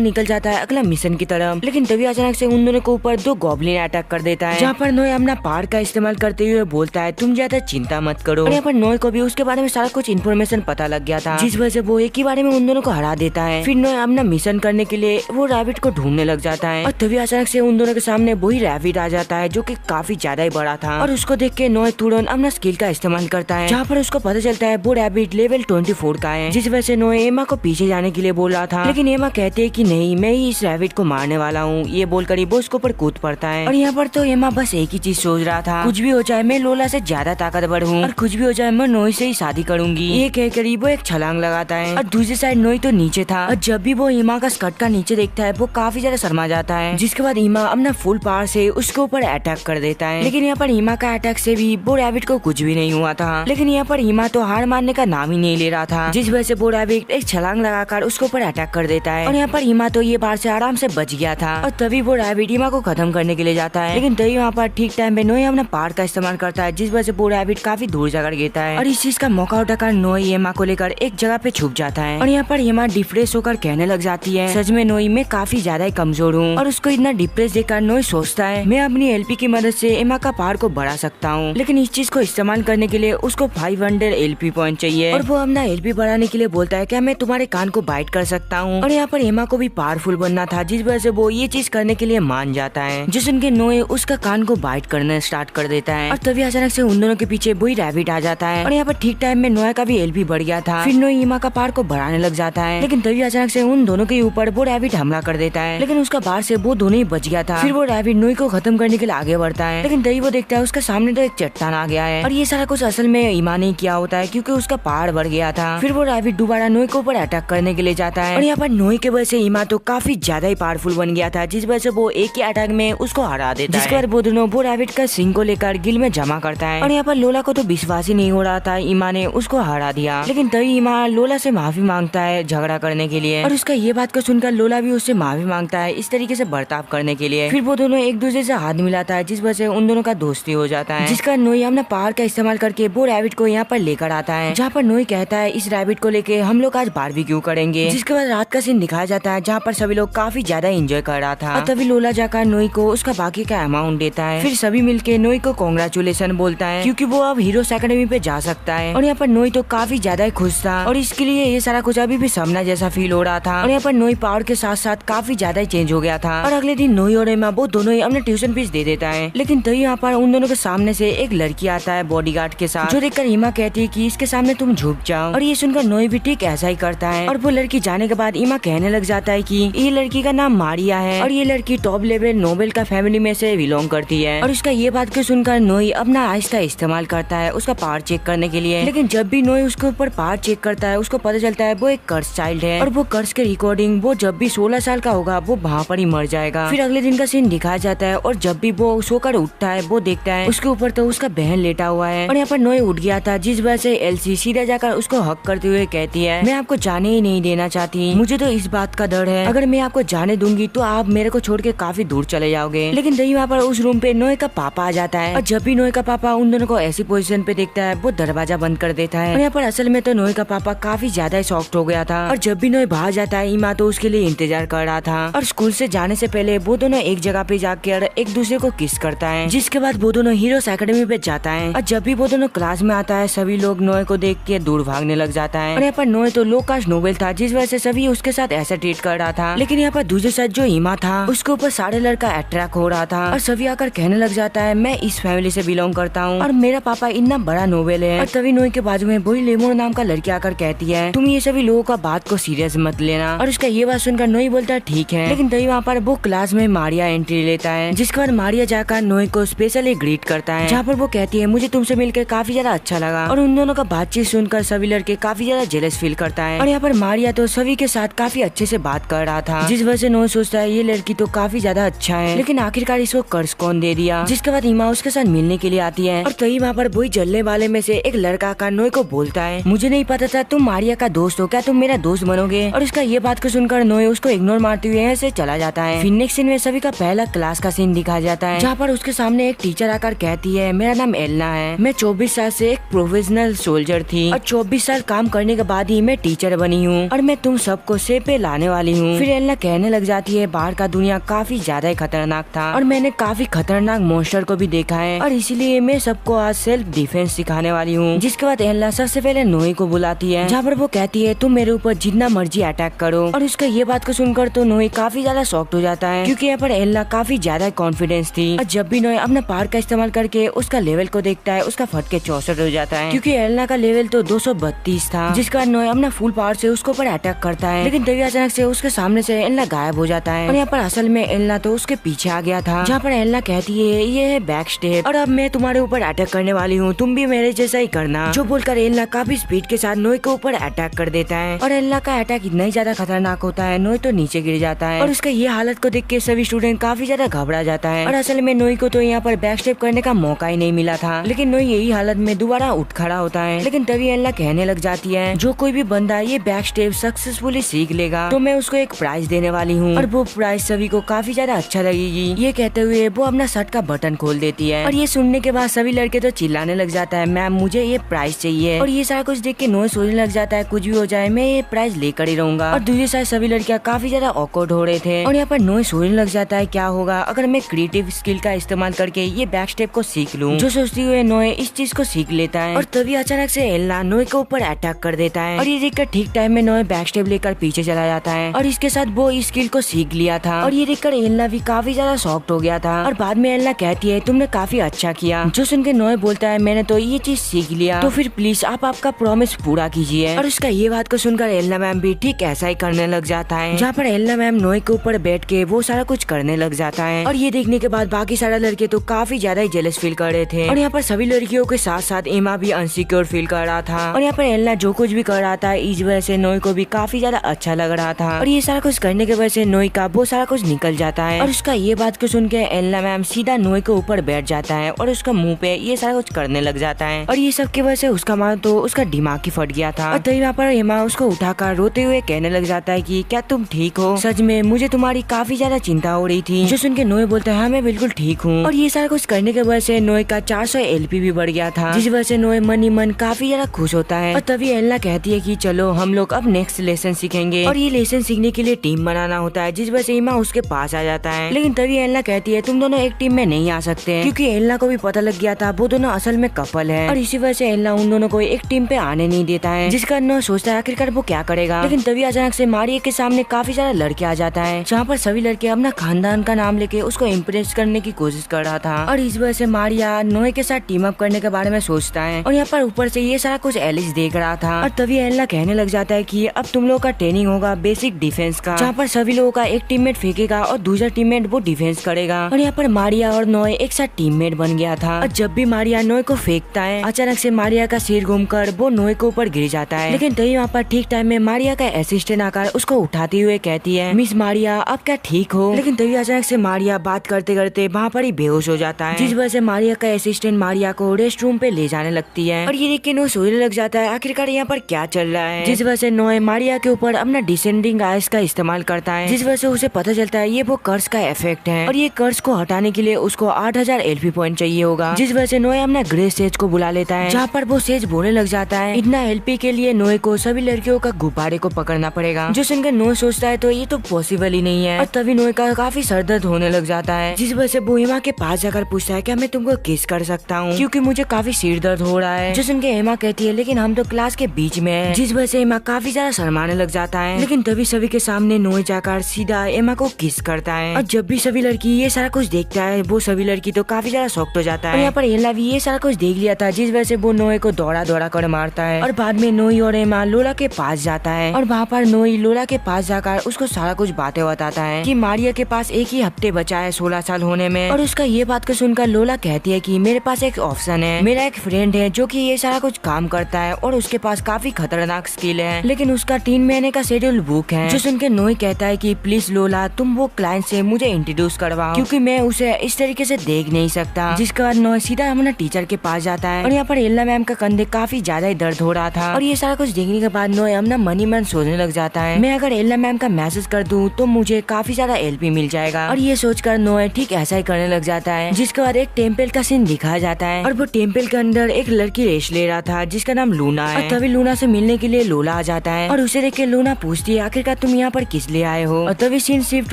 निकल जाता है अगला मिशन की तरफ। लेकिन तभी अचानक से उन दोनों के ऊपर दो गॉब्लिन अटैक कर देता है, जहाँ पर नोए अपना पावर का इस्तेमाल करते हुए बोलता है तुम ज्यादा चिंता मत करो। और यहाँ पर नोए को भी उसके बारे में सारा कुछ इन्फॉर्मेशन पता लग गया था, जिस वजह से वो एक ही बारे में उन दोनों को हरा देता है। फिर नोए अपना मिशन करने के लिए वो रैबिट को ढूंढने लग जाता है और तभी अचानक से उन दोनों के सामने वही रैबिट आ जाता है जो कि काफी ज्यादा ही बड़ा था। और उसको देख के नोए तुरंत अपना स्किल का इस्तेमाल करता है, जहाँ पर उसको पता चलता है वो रैबिट लेवल 24 का है, जिस वजह से नोए एमा को पीछे जाने के लिए बोल रहा था। लेकिन एमा कहते है कि नहीं, मैं ही इस रैबिट को मारने वाला हूँ। ये बोलकर वो उसके ऊपर कूद पड़ता है। और यहाँ पर तो एमा बस एक ही चीज सोच रहा था, कुछ भी हो जाए मैं लोला से ज्यादा ताकतवर हूँ और कुछ भी हो जाए मैं नोए से ही शादी करूंगी। ये कहकर वो एक छलांग लगाता है और दूसरी साइड नोए तो नीचे था। और जब भी वो एमा का स्कर्ट का नीचे देखता है वो काफी ज्यादा शर्मा जाता है, जिसके बाद एमा अपना फुल पावर से उसके ऊपर अटैक कर देता है। लेकिन यहाँ पर एमा का अटैक से भी वो रैबिट को कुछ भी नहीं हुआ था। लेकिन यहाँ पर एमा तो हार मानने का नाम ही नहीं ले रहा था, जिस वजह से वो रैबिट एक छलांग लगाकर उसके ऊपर अटैक कर देता है। और यहाँ पर एमा तो ये बार से आराम से बच गया था और तभी वो रैबिट एमा को खत्म करने के लिए जाता है। लेकिन तभी वहाँ पर ठीक टाइम पे नोए अपना पावर का इस्तेमाल करता है, जिस वजह से वो रैबिट काफी दूर जाकर गिरता है। और इस चीज का मौका उठाकर नोए एमा को लेकर एक जगह पे छुप जाता है। और यहाँ पर एमा डिप्रेस होकर कहने लग जाती है सच में नोए मैं काफी ज्यादा ही कमजोर हूँ। और उसको इतना डिप्रेस देखकर नोए सोचता है मैं अपनी एलपी की मदद से एमा का पावर को बढ़ा सकता हूँ। लेकिन इस चीज को इस्तेमाल करने के लिए उसको 500 एलपी पॉइंट चाहिए और वो अपना एलपी बढ़ाने के लिए बोलता है क्या मैं तुम्हारे कान को बाइट कर सकता हूँ। और यहाँ पर एमा को भी पावरफुल बनना था, जिस वजह से वो ये चीज करने के लिए मान जाता है, जो सुन के नोए उसका कान को बाइट करना स्टार्ट कर देता है। और तभी अचानक से उन दोनों के पीछे वही रैबिट आ जाता है। और यहाँ पर ठीक टाइम में नोए का भी एलपी बढ़ गया था। फिर नोए एमा का पावर को बढ़ाने लग जाता है, लेकिन तभी अचानक से उन दोनों के ऊपर वो रैबिट हमला कर देता है। लेकिन उसका बाहर से वो दोनों ही बच गया था। फिर वो रैबिट नोए को खत्म करने के लिए आगे बढ़ता है, लेकिन तभी वो देखता है उसके सामने तो एक चट्टान आ गया है। और ये सारा कुछ असल में एमा ने किया होता है, क्योंकि उसका पावर बढ़ गया था। फिर वो रैबिट दोबारा नोए के ऊपर अटैक करने के लिए जाता है। और यहाँ पर नोए के वजह से एमा तो काफी ज्यादा ही पावरफुल बन गया था, जिस वजह से वो एक ही अटैक में उसको हरा देता है। जिसके बाद वो दोनों वो रैबिट का सिंग को लेकर गिल में जमा करता है। और यहाँ पर लोला को तो विश्वास ही नहीं हो रहा था एमा ने उसको हरा दिया। लेकिन तभी एमा लोला से माफी मांगता है झगड़ा करने के लिए। और उसका ये बात को सुनकर लोला भी उससे माफी मांगता है इस तरीके से बर्ताव करने के लिए। फिर वो दोनों एक दूसरे से हाथ मिलाता है, जिस वजह से उन दोनों का दोस्ती हो जाता है। जिसका नोए अपना पावर का इस्तेमाल करके वो रैबिट को यहाँ पर लेकर आता है, जहाँ पर नोए कहता है इस रैबिट को लेके हम लोग आज बारबेक्यू करेंगे। जिसके बाद रात का सीन दिखाया जाता है, जहाँ पर सभी लोग काफी ज्यादा एंजॉय कर रहा था। और तभी लोला जाकर नोए को उसका बाकी का अमाउंट देता है। फिर सभी मिलके नोए को कांग्रेचुलेशन बोलता है, क्योंकि वो अब हीरोज एकेडमी पे जा सकता है। और यहाँ पर नोए तो काफी ज्यादा खुश था और इसके लिए ये सारा कुछ अभी भी सपना जैसा फील हो रहा था। और यहाँ पर नोए पावर के साथ साथ काफी ज्यादा चेंज हो गया था। और अगले दिन नोए और एमा वो दोनों ही अपने ट्यूशन फीस दे देता है। लेकिन तभी यहाँ पर उन दोनों के सामने से एक लड़की आता है बॉडीगार्ड के साथ, जो देखकर एमा कहती है कि इसके सामने तुम झुक जाओ। और ये सुनकर नोए भी ठीक ऐसा ही करता है। और वो लड़की जाने के बाद एमा कहने लग जाता है कि ये लड़की का नाम मारिया है और ये लड़की टॉप लेवल नोबेल का फैमिली में से बिलोंग करती है। और उसका ये बात को सुनकर नोए अपना आइस का इस्तेमाल करता है उसका पावर चेक करने के लिए। लेकिन जब भी नोए उसके ऊपर पावर चेक करता है उसको पता चलता है वो एक कर्स चाइल्ड है और वो कर्स के रिकॉर्डिंग वो जब भी 16 साल का होगा वो वहाँ पर ही मर जाएगा। फिर अगले दिन का सीन दिखाया जाता है और जब भी वो सोकर उठता है वो देखता है उसके ऊपर तो उसका बहन लेटा हुआ है। और यहाँ पर नोए उठ गया था, जिस वजह से एलसी सीधा जाकर उसको हक करते हुए कहती है मैं आपको जाने ही नहीं देना चाहती, मुझे तो इस बात का डर है अगर मैं आपको जाने दूंगी तो आप मेरे को छोड़ के काफी दूर चले जाओगे। लेकिन तभी वहाँ पर उस रूम पे नोए का पापा आ जाता है और जब भी नोए का पापा उन दोनों को ऐसी पोजीशन पे देखता है वो दरवाजा बंद कर देता है। और यहाँ पर असल में तो नोए का पापा काफी ज्यादा शॉक्ड हो गया था। और जब भी नोए बाहर जाता है एमा तो उसके लिए इंतजार कर रहा था। और स्कूल से जाने से पहले वो दोनों एक जगह पे जाकर एक दूसरे को किस करता है, जिसके बाद वो दोनों हीरोज एकेडमी पे जाता है। और जब भी वो दोनों क्लास में आता है सभी लोग नोए को देख के दूर भागने लग जाता है। और यहाँ पर नोए तो लो कास्ट नोबेल था, जिस वजह से सभी उसके साथ ऐसा ट्रीट कर रहा था। लेकिन यहाँ पर दूसरे साइड जो एमा था उसके ऊपर सारे लड़का अट्रैक्ट हो रहा था और सभी आकर कहने लग जाता है मैं इस फैमिली से बिलोंग करता हूँ और मेरा पापा इतना बड़ा नोबेल है। और तभी नोए के बाजू में वही लेमोन नाम का लड़की आकर कहती है तुम ये सभी लोगों का बात को सीरियस मत लेना। और उसका ये बात सुनकर नोए बोलता है ठीक है। लेकिन तभी वहाँ पर वो क्लास में मारिया एंट्री लेता है, जिसके बाद मारिया जाकर नोए को स्पेशली ग्रीट करता है, जहाँ पर वो कहती है मुझे तुमसे मिलकर काफी ज्यादा अच्छा लगा। और उन दोनों का बातचीत सुनकर सभी लड़के काफी ज्यादा जेलस फील करता है। और यहाँ पर मारिया तो सभी के साथ काफी अच्छे से बात कर रहा था, जिस वजह से नोए सोचता है ये लड़की तो काफी ज्यादा अच्छा है। लेकिन आखिरकार इसको कर्ज कौन दे दिया। जिसके बाद एमा उसके साथ मिलने के लिए आती है और तभी वहाँ पर वही जलने वाले में से एक लड़का का नोए को बोलता है मुझे नहीं पता था तुम मारिया का दोस्त हो, क्या तुम मेरा दोस्त बनोगे। और उसका ये बात को सुनकर नोए उसको इग्नोर मारते हुए ऐसे चला जाता है। फिर नेक्स्ट सीन में सभी का पहला क्लास का सीन दिखाया जाता है, जहाँ पर उसके सामने एक टीचर आकर कहती है मेरा नाम एलना है, मैं 24 साल से एक प्रोफेशनल सोल्जर थी और 24 साल काम करने के बाद ही मैं टीचर बनी बनी हूँ और मैं तुम सबको सेब पे लाने वाली हूँ। फिर एलना कहने लग जाती है बाहर का दुनिया काफी ज्यादा खतरनाक था और मैंने काफी खतरनाक मॉन्स्टर को भी देखा है और इसीलिए मैं सबको आज सेल्फ डिफेंस सिखाने वाली हूँ। जिसके बाद एलना सबसे पहले नोई को बुलाती है, जहाँ पर वो कहती है तुम मेरे ऊपर जितना मर्जी अटैक करो। और उसका ये बात को सुनकर तो नोई काफी ज्यादा शॉक्ड हो जाता है, क्योंकि यहाँ पर एलना काफी ज्यादा कॉन्फिडेंस थी। और जब भी नोई अपना पावर का इस्तेमाल करके उसका लेवल को देखता है, उसका फट के 64 हो जाता है, क्योंकि एलना का लेवल तो 232 था। जिसका नोई अपना फुल पावर से उसको ऊपर अटैक करता है, लेकिन तभी अचानक से उसके सामने से एलना गायब हो जाता है। और यहाँ पर असल में एलना तो उसके पीछे आ गया था, जहाँ पर एलना कहती है ये है बैक स्टेप और अब मैं तुम्हारे ऊपर अटैक करने वाली हूँ, तुम भी मेरे जैसा ही करना। जो बोलकर एलना काफी स्पीड के साथ नोई के ऊपर अटैक कर देता है और एलना का अटैक इतना ही ज्यादा खतरनाक होता है, नोई तो नीचे गिर जाता है। और उसका ये हालत को देख के सभी स्टूडेंट काफी ज्यादा घबरा जाता है। और असल में नोई को तो यहाँ पर बैक स्टेप करने का मौका ही नहीं मिला था, लेकिन नोई यही हालत में दोबारा उठ खड़ा होता है। लेकिन तभी एलना कहने लग जाती है जो कोई भी बंदा ये बैक स्टेप सक्सेसफुली सीख लेगा तो मैं उसको एक प्राइज देने वाली हूँ और वो प्राइज सभी को काफी ज्यादा अच्छा लगेगी। ये कहते हुए वो अपना शर्ट का बटन खोल देती है और ये सुनने के बाद सभी लड़के तो चिल्लाने लग जाता है मैम मुझे ये प्राइज चाहिए। और ये सारा कुछ देख के नोई सोचने लग जाता है कुछ भी हो जाए मैं ये प्राइज लेकर ही रहूंगा। और दूसरी साइड सभी लड़कियां काफी ज्यादा ऑकवर्ड हो रहे थे और यहाँ पर नोई सोचने लग जाता है क्या होगा अगर मैं क्रिएटिव स्किल का इस्तेमाल करके ये बैक स्टेप को सीख लूं। जो सोचती हुए नोई इस चीज को सीख लेता है और तभी अचानक से एलना नोई के ऊपर अटैक कर देता है और ये देखकर ठीक टाइम में नोई बैक स्टेप लेकर पीछे चला जाता है और इसके साथ वो इस स्किल को सीख लिया था। और ये देखकर एलना भी काफी ज्यादा शॉक्ड हो गया था और बाद में एलना कहती है तुमने काफी अच्छा किया। जो सुनकर नोई बोलता है मैंने तो ये चीज सीख लिया तो फिर प्लीज आप आपका प्रॉमिस पूरा कीजिए। और उसका ये बात को सुनकर एलना मैम भी ठीक ऐसा ही करने लग जाता है, जहाँ पर एलना मैम नोई के ऊपर बैठ के वो सारा कुछ करने लग जाता है। और ये देखने के बाद बाकी सारे लड़के तो काफी ज्यादा ही जेलस फील कर रहे थे और यहाँ पर सभी लड़कियों के साथ साथ एमा भी अनसिक्योर फील कर रहा था। और यहाँ पर एलना जो कुछ भी कर रहा था इस वजह से नोई को भी काफी ज्यादा अच्छा लग रहा था और ये सारा कुछ करने के वजह से नोई का वो सारा कुछ निकल जाता है। और उसका ये बात को सुन के एलना मैम सीधा नोई के ऊपर बैठ जाता है और उसका मुंह पे ये सारा कुछ करने लग जाता है और ये सब की वजह से उसका मानो तो उसका दिमाग ही फट गया था। और तभी वहाँ पर एमा उसको उठाकर रोते हुए कहने लग जाता है कि क्या तुम ठीक हो? सच में मुझे तुम्हारी काफी ज्यादा चिंता हो रही थी। जो सुन के नोई बोलता है हाँ मैं बिल्कुल ठीक हूँ। और ये सारा कुछ करने के वजह से नोई का 400 LP भी बढ़ गया था, जिस वजह से नोई मन ही मन काफी ज्यादा खुश होता है। और तभी एलना कहती है कि चलो हम लोग अब नेक्स्ट लेसन सीखेंगे और ये लेसन सीखने के लिए टीम बनाना होता है, जिस वजह से एमा उसके पास आ जाता है। लेकिन तभी एलना कहती है तुम दोनों एक टीम में नहीं आ सकते, क्योंकि एलना को भी पता लग गया था वो दोनों असल में कपल है और इसी वजह से एलना उन दोनों को एक टीम पे आने नहीं देता है। जिसका नोई सोचता है आखिरकार वो क्या करेगा। लेकिन तभी अचानक से मारिया के सामने काफी सारा लड़के आ जाता है, जहाँ पर सभी लड़के अपना खानदान का नाम लेके उसको इम्प्रेस करने की कोशिश कर रहा था और इस वजह से मारिया नोई के साथ टीम अप करने के बारे में सोचता है। और यहाँ पर ऊपर से ये सारा कुछ एलिस देख रहा था और तभी एलना कहने लग जाता है कि अब तुम लोग का ट्रेनिंग होगा बेसिक डिफेंस का, जहाँ पर सभी लोगों का एक टीममेट फेंकेगा और दूसरा टीममेट वो डिफेंस करेगा। और यहाँ पर मारिया और नोई एक साथ टीममेट बन गया था और जब भी मारिया नोई को फेंकता है अचानक से मारिया का सिर घूमकर वो नोई के ऊपर गिर जाता है। लेकिन तभी वहाँ पर ठीक टाइम में मारिया का असिस्टेंट आकर उसको उठाते हुए कहती है मिस मारिया आप क्या ठीक हो? लेकिन तभी अचानक से मारिया बात करते करते वहाँ पर ही बेहोश हो जाता है, जिस वजह से मारिया का असिस्टेंट मारिया को रेस्ट रूम पे ले जाने लगती है। और ये देख के नोई सोचने लग जाता है आखिरकार यहाँ पर क्या चल रहा है, जिस वजह से नोई मारिया के ऊपर अपना डिसेंडिंग आइस का इस्तेमाल करता है, जिस वजह से उसे पता चलता है ये वो कर्ज का इफेक्ट है और ये कर्ज को हटाने के लिए उसको 8000 LP पॉइंट चाहिए होगा। जिस वजह से नोई अपना ग्रे सेज को बुला लेता है, जहाँ पर वो सेज बोलने लग जाता है इतना LP के लिए नोई को सभी लड़कियों का गुब्बारे को पकड़ना पड़ेगा। जो सुनकर नोई सोचता है तो ये तो पॉसिबल ही नहीं है और तभी नोई का काफी सरदर्द होने लग जाता है, जिस वजह से वो एमा के पास जाकर पूछता है क्या मैं तुमको किस कर सकता हूँ, क्योंकि मुझे काफी सिर दर्द हो रहा है। जो सुनकर एमा कहती है लेकिन हम तो क्लास के बीच में है, जिस वजह से एमा काफी ज्यादा शर्माने लग जाता है। लेकिन तभी सभी के सामने नोई जाकर सीधा एमा को किस करता है और जब भी सभी लड़की ये सारा कुछ देखता है वो सभी लड़की तो काफी ज्यादा शॉक्ड हो जाता है। और यहाँ पर एला भी ये सारा कुछ देख लिया था, जिस वजह से वो नोई को दौड़ा दौड़ा कर मारता है और बाद में नोई और एमा लोला के पास जाता है और वहाँ पर नोई लोला के पास जाकर उसको सारा कुछ बातें बताता है कि मारिया के पास एक ही हफ्ते बचा है 16 साल होने में। और उसका ये बात को सुनकर लोला कहती है कि मेरे पास एक ऑप्शन है, मेरा एक फ्रेंड है जो कि ये सारा कुछ काम करता है और उसके पास काफी खतरनाक स्किल है, लेकिन उसका 3 महीने का शेड्यूल बुक है। जो सुनकर नोई कहता है कि प्लीज लोला तुम वो क्लाइंट से मुझे इंट्रोड्यूस करवाओ, क्योंकि मैं उसे इस तरीके से देख नहीं सकता। जिसके बाद नोई सीधा अपना टीचर के पास जाता है और यहाँ पर एल्ला मैम का कंधे काफी ज्यादा ही दर्द हो रहा था और ये सारा कुछ देखने के बाद नोई अपना मन ही मन सोचने लग जाता है मैं अगर एल्ला मैम का मैसेज कर दूं तो मुझे काफी ज्यादा LP मिल जाएगा। और ये सोचकर नोई ठीक ऐसा ही करने लग जाता है। जिसके बाद एक टेम्पल का सीन दिखाया जाता है और वो टेम्पल के अंदर एक लड़की रेस्ट ले रहा था जिसका नाम लूना है। और तभी लूना से मिलने के लिए लोला लूला आ जाता है और उसे देख के लूना पूछती है आखिरकार तुम यहाँ पर किस लिए आए हो। और तभी सीन शिफ्ट